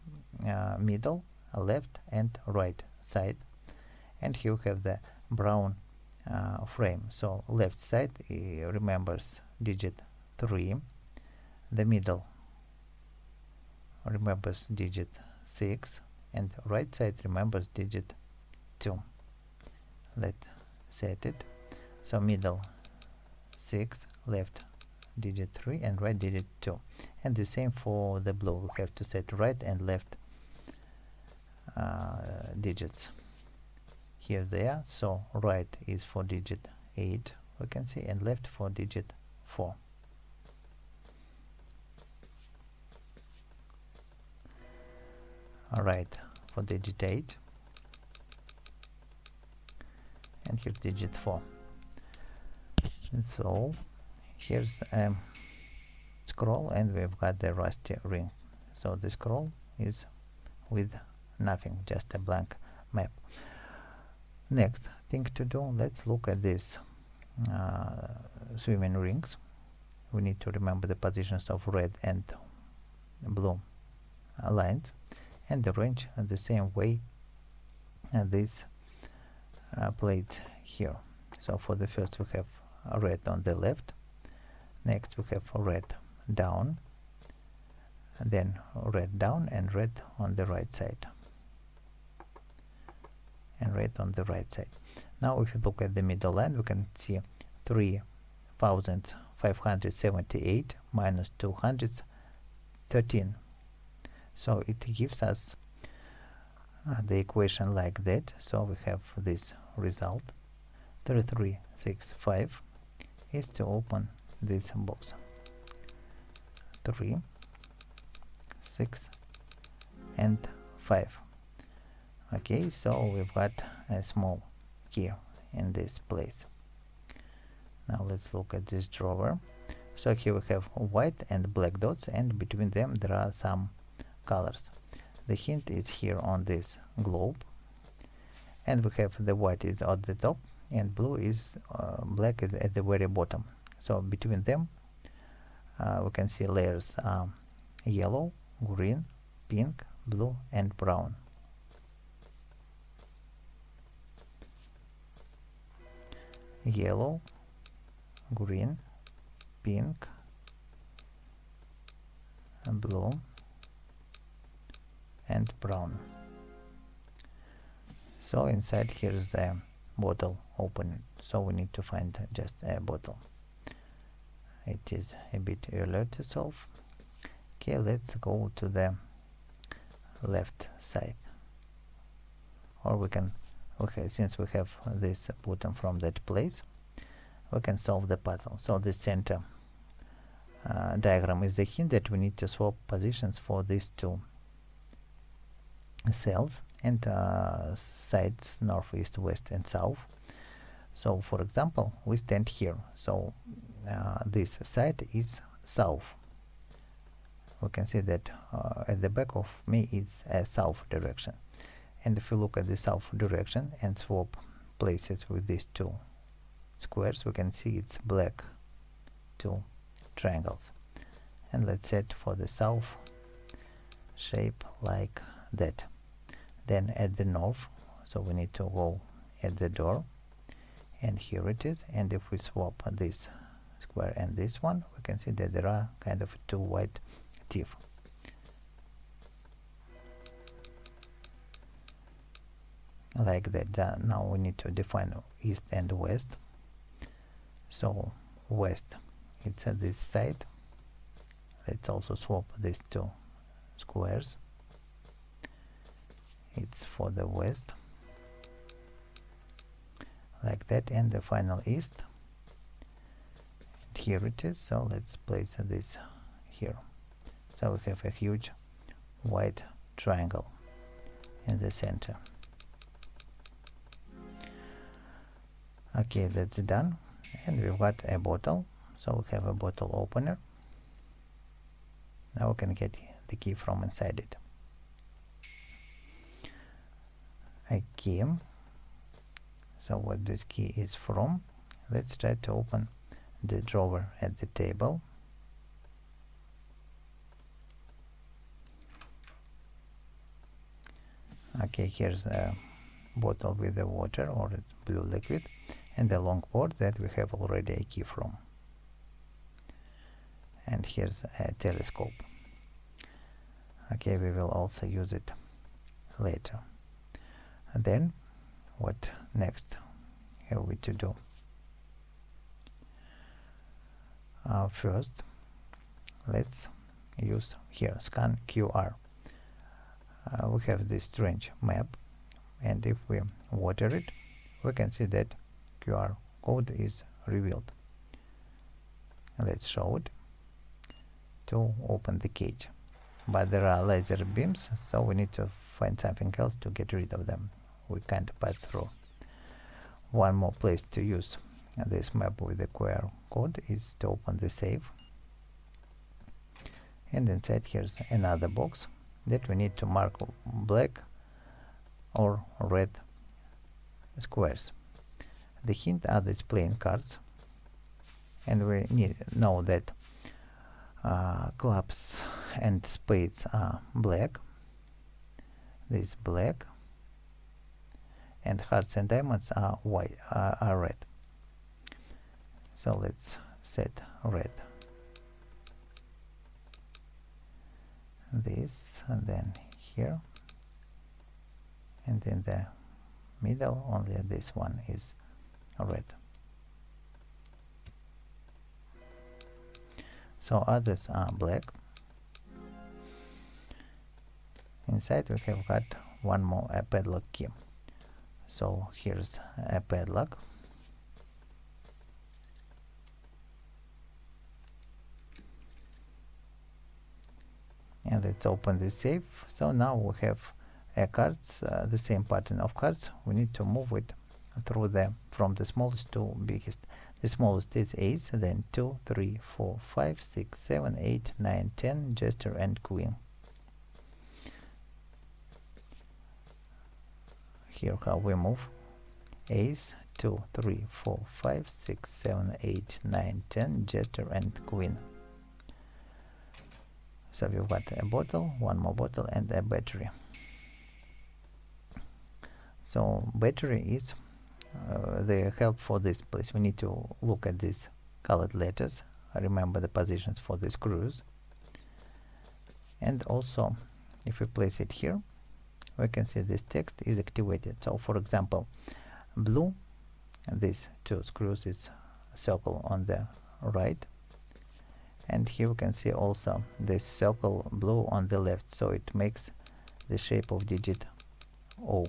Speaker 1: middle, left, and right side. And here we have the brown frame. So left side remembers digit 3, the middle remembers digit 6, and right side remembers digit 2. Let's set it. So middle 6, left digit 3, and right digit 2. And the same for the blue. We have to set right and left digits. Here they are. So right is for digit 8, we can see, and left for digit 4. Right for digit 8, and here's digit 4. And so here's scroll, and we've got the rusty ring. So the scroll is with nothing, just a blank map. Next thing to do, let's look at these swimming rings. We need to remember the positions of red and blue lines, and arrange the same way these plates here. So for the first we have red on the left, next we have red down, and then red down and red on the right side, and red on the right side. Now if you look at the middle line, we can see 3,578 minus 213. So it gives us the equation like that. So we have this result. 3365 is to open this box. 3, 6, and 5. Okay, so we've got a small key in this place. Now let's look at this drawer. So here we have white and black dots, and between them there are some colors. The hint is here on this globe, and we have the white is at the top and blue is black is at the very bottom. So between them we can see layers yellow, green, pink, blue, and brown. Yellow, green, pink, and blue, and brown. So inside here's a bottle opener, so we need to find just a bottle. It is a bit earlier to solve. Okay, let's go to the left side, or we can, okay, since we have this button from that place, we can solve the puzzle. So the center diagram is the hint that we need to swap positions for these two cells, and sides north, east, west, and south. So for example, we stand here, so this side is south. We can see that at the back of me it's a south direction, and if you look at the south direction and swap places with these two squares, we can see it's black two triangles. And let's set for the south shape like that. Then at the north, so we need to go at the door, and here it is. And if we swap this square and this one, we can see that there are kind of two white teeth. Like that. Now we need to define east and west. So west, it's at this side. Let's also swap these two squares. It's for the west, like that, and the final east. And here it is. So let's place this here. So we have a huge white triangle in the center. Okay, that's done, and we've got a bottle. So we have a bottle opener. Now we can get the key from inside it. A key. So what this key is from, let's try to open the drawer at the table. Okay, here's a bottle with the water or blue liquid, and a long board that we have already a key from. And here's a telescope. Okay, we will also use it later. And then what next have we to do? First, let's use here scan QR. We have this strange map, and if we water it, we can see that QR code is revealed. Let's show it to open the cage. But there are laser beams, so we need to find something else to get rid of them. We can't pass through. One more place to use this map with the QR code is to open the safe. And inside here's another box that we need to mark black or red squares. The hint are these playing cards, and we know that clubs and spades are black, this black, and hearts and diamonds are white, are red. So let's set red. This, and then here, and in the middle only this one is red. So others are black. Inside we have got one more padlock key. So here's a padlock. And let's open the safe. So now we have cards, the same pattern of cards. We need to move it through from the smallest to biggest. The smallest is ace, then 2, 3, 4, 5, 6, 7, 8, 9, 10, jester and queen. Here how we move: ace, 2, 3, 4, 5, 6, 7, 8, 9, 10, jester and queen. So we've got a bottle, one more bottle, and a battery. So battery is the help for this place. We need to look at these colored letters, remember the positions for the screws, and also if we place it here, we can see this text is activated. So for example, blue, these two screws is circle on the right, and here we can see also this circle blue on the left, so it makes the shape of digit O.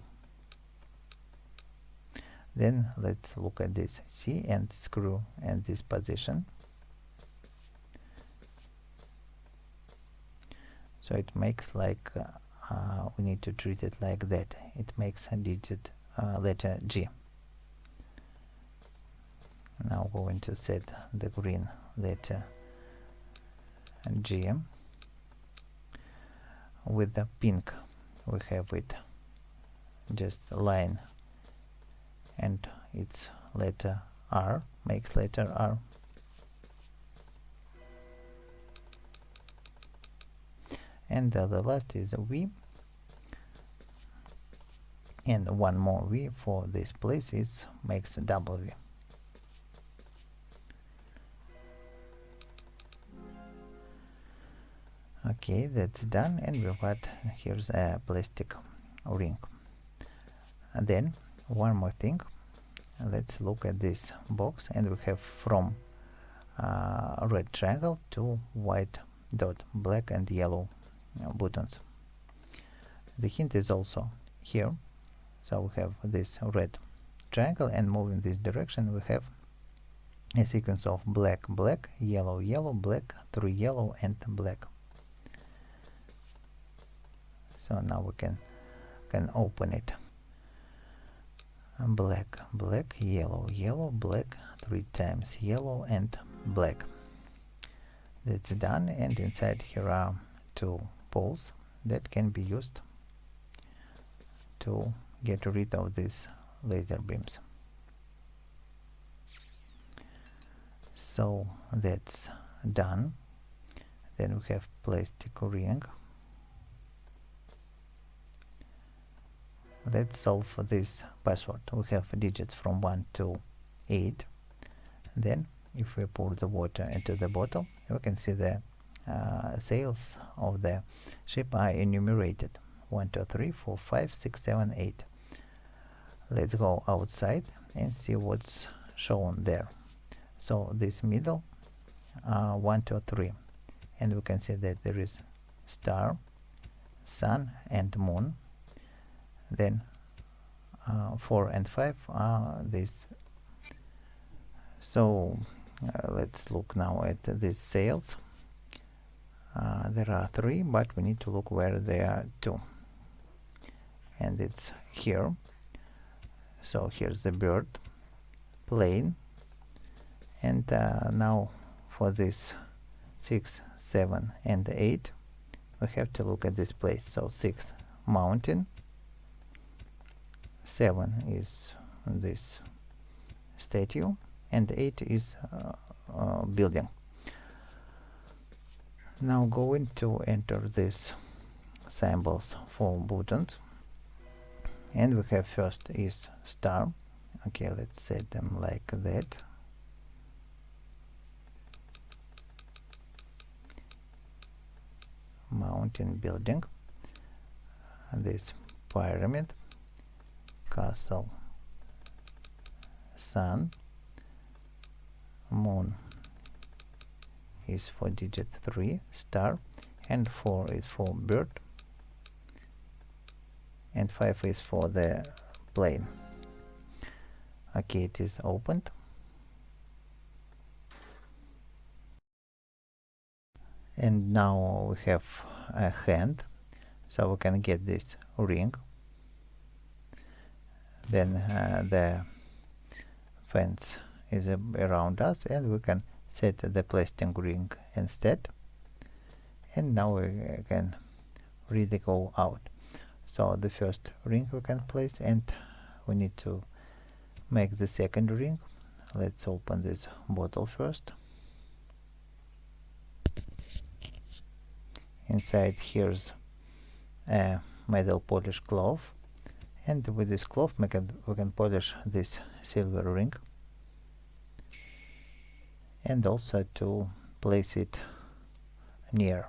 Speaker 1: Then let's look at this C and screw and this position. So it makes like we need to treat it like that. It makes a digit letter G. Now going to set the green letter G. With the pink we have it just a line, and its letter R makes letter R. And the last is a V, and one more V for this place is makes a double V. Okay, that's done, and we've got here's a plastic ring. And then one more thing, let's look at this box, and we have from red triangle to white dot, black and yellow buttons. The hint is also here. So we have this red triangle, and moving this direction we have a sequence of black, black, yellow, yellow, black, 3 yellow and black. So now we can open it. Black, black, yellow, yellow, black, 3 times yellow and black. That's done, and inside here are 2 poles that can be used to get rid of these laser beams. So that's done. Then we have plastic ring. Let's solve this password. We have digits from 1 to 8. Then if we pour the water into the bottle, we can see the sails of the ship are enumerated. 1, 2, 3, 4, 5, 6, 7, 8. Let's go outside and see what's shown there. So this middle 1, 2, 3, and we can see that there is star, sun and moon. Then 4 and 5 are this. So let's look now at these sails. There are 3, but we need to look where there are 2, and it's here. So here's the bird, plane, and now for this 6, 7 and 8 we have to look at this place. So 6, mountain, 7 is this statue, and 8 is building. Now going to enter these symbols for buttons, and we have first is star. Okay, let's set them like that. Mountain, building, this pyramid, castle, sun, moon is for digit 3, star, and 4 is for bird, and 5 is for the plane. Okay, it is opened. And now we have a hand, so we can get this ring. Then the fence is around us, and we can set the plastic ring instead. And now we can really go out. So the first ring we can place, and we need to make the second ring. Let's open this bottle first. Inside here's a metal polish cloth, and with this cloth we can polish this silver ring, and also to place it near.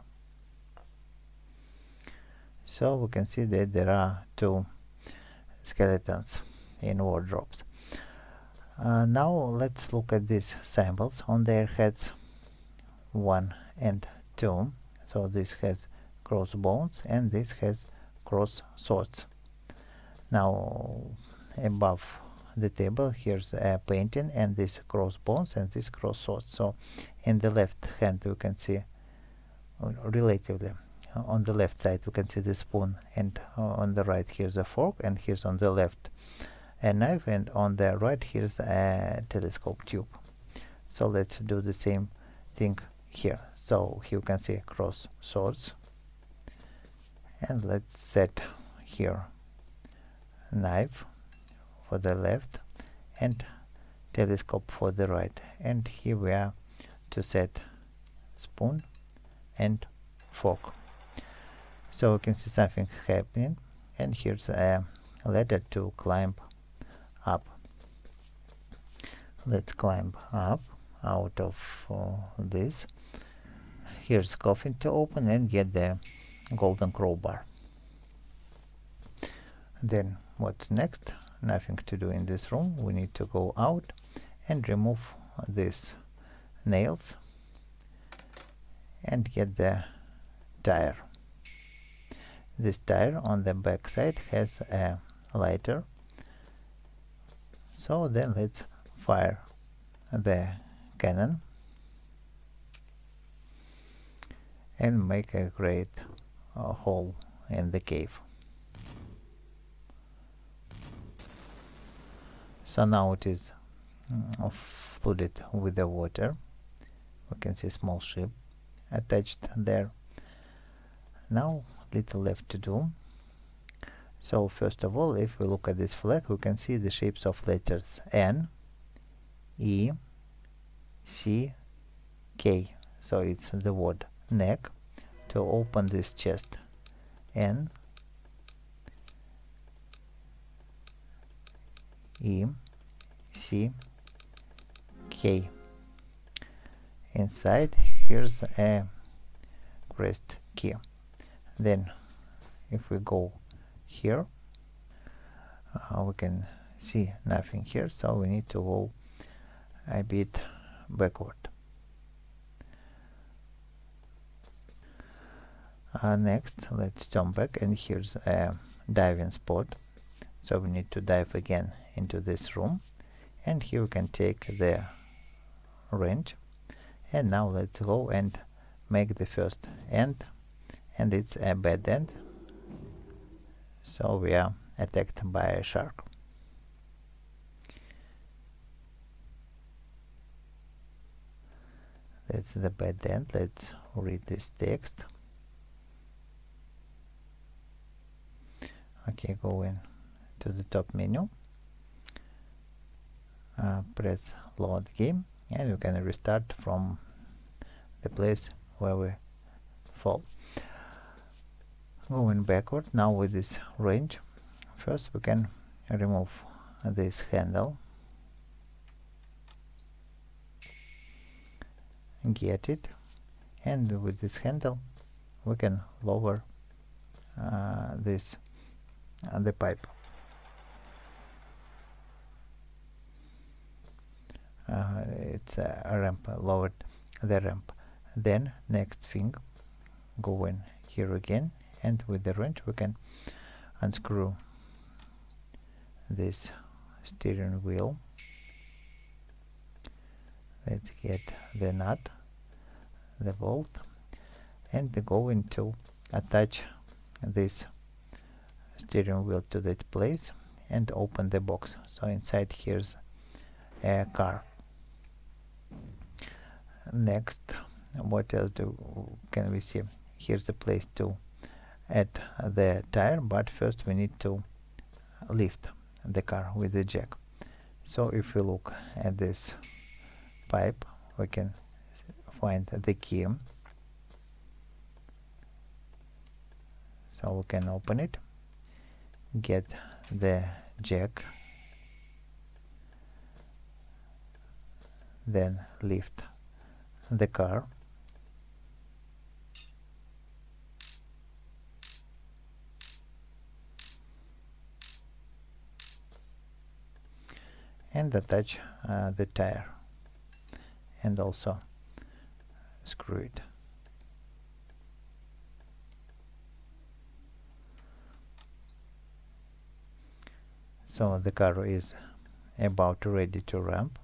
Speaker 1: So we can see that there are 2 skeletons in wardrobes. Now let's look at these symbols on their heads, 1 and 2. So this has crossbones and this has cross swords. Now above the table here's a painting, and this crossbones and this cross swords. So in the left hand we can see relatively on the left side we can see the spoon, and on the right here's a fork, and here's on the left a knife, and on the right here's a telescope tube. So let's do the same thing here. So here you can see cross swords, and let's set here knife for the left and telescope for the right, and here we are to set spoon and fork. So we can see something happening, and here's a ladder to climb up. Let's climb up out of this. Here's coffin to open and get the golden crowbar. Then what's next? Nothing to do in this room. We need to go out and remove these nails and get the tire. This tire on the back side has a lighter. So then let's fire the cannon and make a great hole in the cave. So now it is flooded with the water. We can see a small ship attached there. Now little left to do. So first of all, if we look at this flag, we can see the shapes of letters N, E, C, K. So it's the word neck. To open this chest, N, E, C, K. Inside here's a pressed key. Then if we go here, we can see nothing here, so we need to go a bit backward. Next, let's jump back, and here's a diving spot, so we need to dive again into this room, and here we can take the wrench, and now let's go and make the first end, and it's a bad end, so we are attacked by a shark. That's the bad end. Let's read this text. Okay, go in to the top menu, press load game, and you can restart from the place where we fall. Going backward now with this wrench, first we can remove this handle, get it, and with this handle we can lower the pipe. It's a ramp, lowered the ramp. Then next thing, go in here again, and with the wrench we can unscrew this steering wheel. Let's get the nut, the bolt, and go in to attach this steering wheel to that place and open the box. So inside here's a car. Next, what else can we see? Here's the place to add the tire, but first we need to lift the car with the jack. So if we look at this pipe, we can find the key, so we can open it, get the jack, then lift the car, and attach the tire, and also screw it. So the car is about ready to ramp.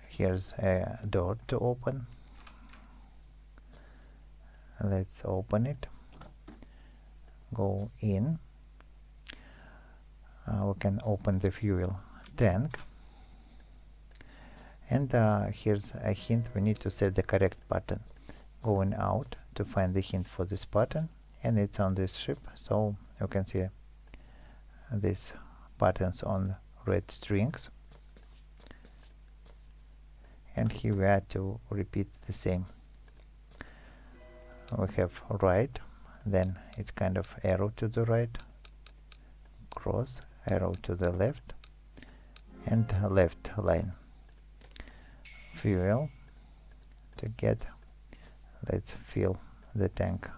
Speaker 1: Here's a door to open. Let's open it, go in. We can open the fuel tank, and here's a hint. We need to set the correct button. Going out to find the hint for this button, and it's on this ship, so you can see these buttons on red strings, and here we are to repeat the same. We have right, then it's kind of arrow to the right, cross, arrow to the left, and left line. Fuel to get, let's fill the tank,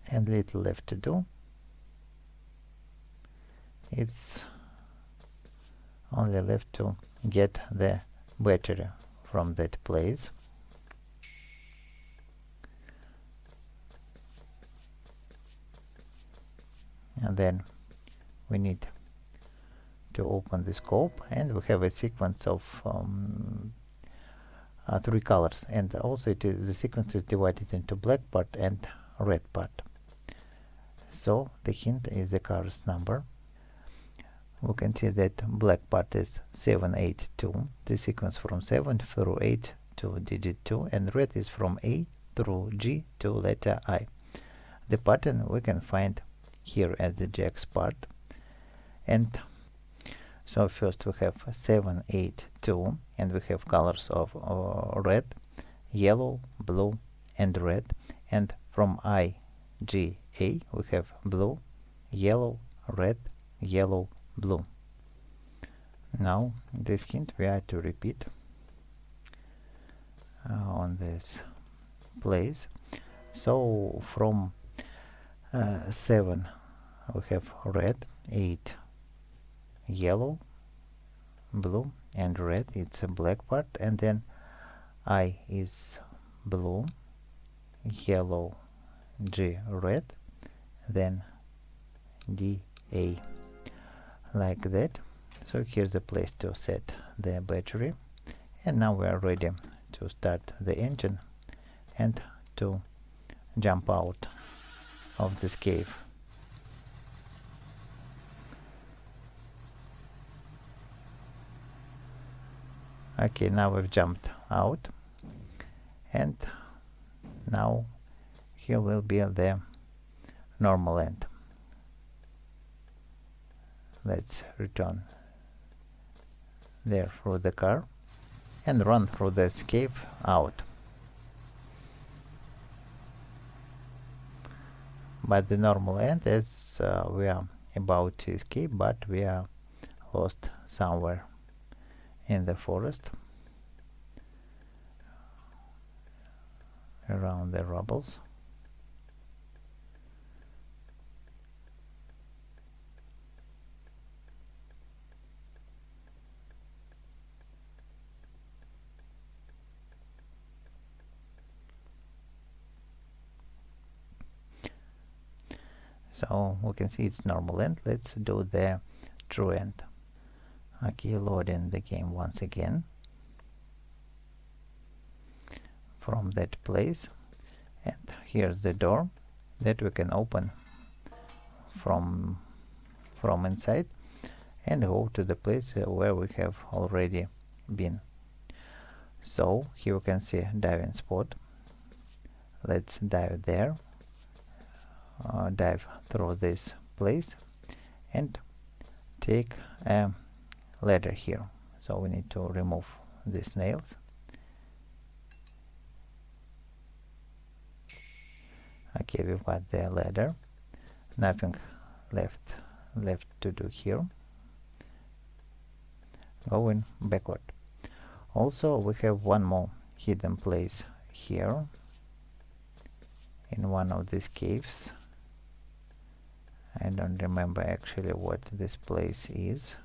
Speaker 1: and little left to do. It's only left to get the battery from that place. And then we need to open the scope, and we have a sequence of 3 colors, and also the sequence is divided into black part and red part. So the hint is the car's number. We can see that black part is 782, the sequence from 7 through 8 to digit 2, and red is from A through G to letter I. The pattern we can find here at the jack's part, and so first we have 782, and we have colors of red, yellow, blue, and red, and from I, G, A we have blue, yellow, red, yellow, blue. Now this hint we are to repeat. on this place. So from 7 we have red, 8 yellow, blue, and red. It's a black part, and then I is blue, yellow, G red, then D A, like that. So here's the place to set the battery, and now we are ready to start the engine and to jump out of this cave. Okay, now we've jumped out, and now here will be the normal end. Let's return there through the car and run through this cave out. But the normal end is we are about to escape, but we are lost somewhere in the forest around the rubbles. So we can see it's normal end. Let's do the true end. Okay, loading the game once again from that place, and here's the door that we can open from inside and go to the place where we have already been. So here you can see diving spot. Let's dive there, dive through this place, and take a ladder here. So we need to remove these nails. Okay, we've got the ladder. Nothing left to do here. Going backward. Also, we have one more hidden place here in one of these caves. I don't remember actually what this place is.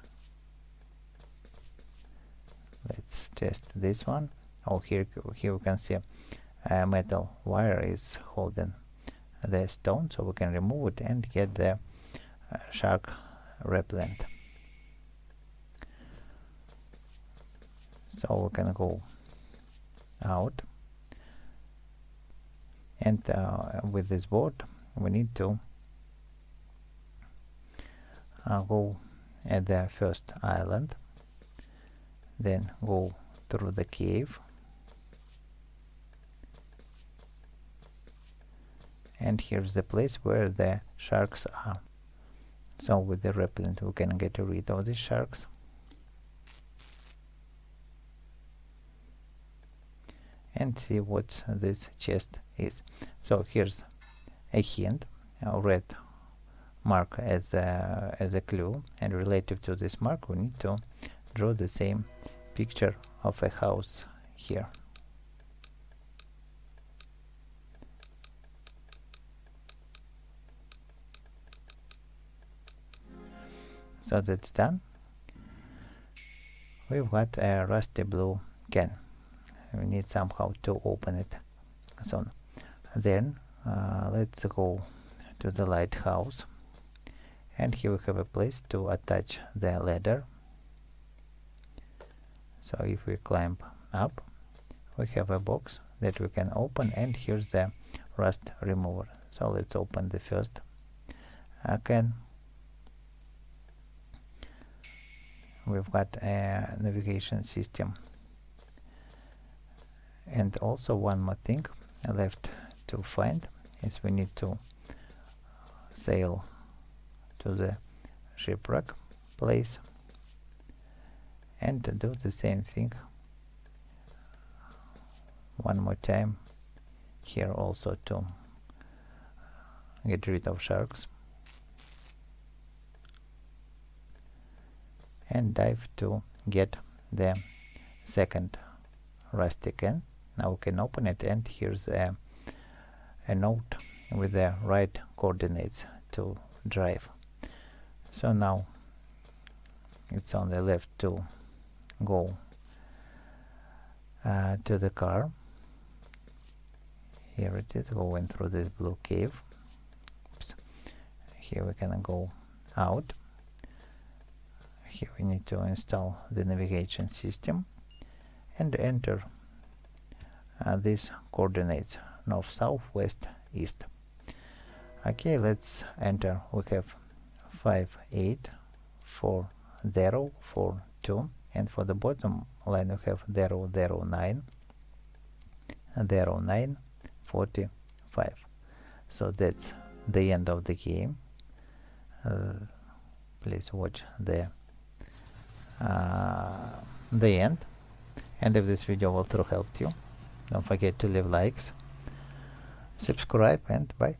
Speaker 1: Let's test this one. Oh, here we can see a metal wire is holding the stone, so we can remove it and get the shark repellent. So we can go out, and with this boat we need to go at the first island, then go through the cave, and here's the place where the sharks are. So with the repellent we can get rid of these sharks. And see what this chest is. So here's a hint, a red mark as a clue, and relative to this mark we need to draw the same picture of a house here. So that's done. We've got a rusty blue can. We need somehow to open it. So then let's go to the lighthouse, and here we have a place to attach the ladder. So if we climb up, we have a box that we can open, and here's the rust remover. So let's open the first can. We've got a navigation system. And also one more thing left to find is we need to sail to the shipwreck place and do the same thing one more time here, also to get rid of sharks, and dive to get the second rusty can. Now we can open it, and here's a note with the right coordinates to drive. So now it's on the left to go to the car. Here it is, going through this blue cave. Oops. Here we can go out. Here we need to install the navigation system and enter these coordinates: north, south, west, east. Okay, let's enter. We have 5, 8, 4, 0, 4, 2, and for the bottom line we have 0, 0, 9, 0, 9, 45. So that's the end of the game. Please watch the end. And if this video walkthrough helped you, don't forget to leave likes, subscribe, and bye.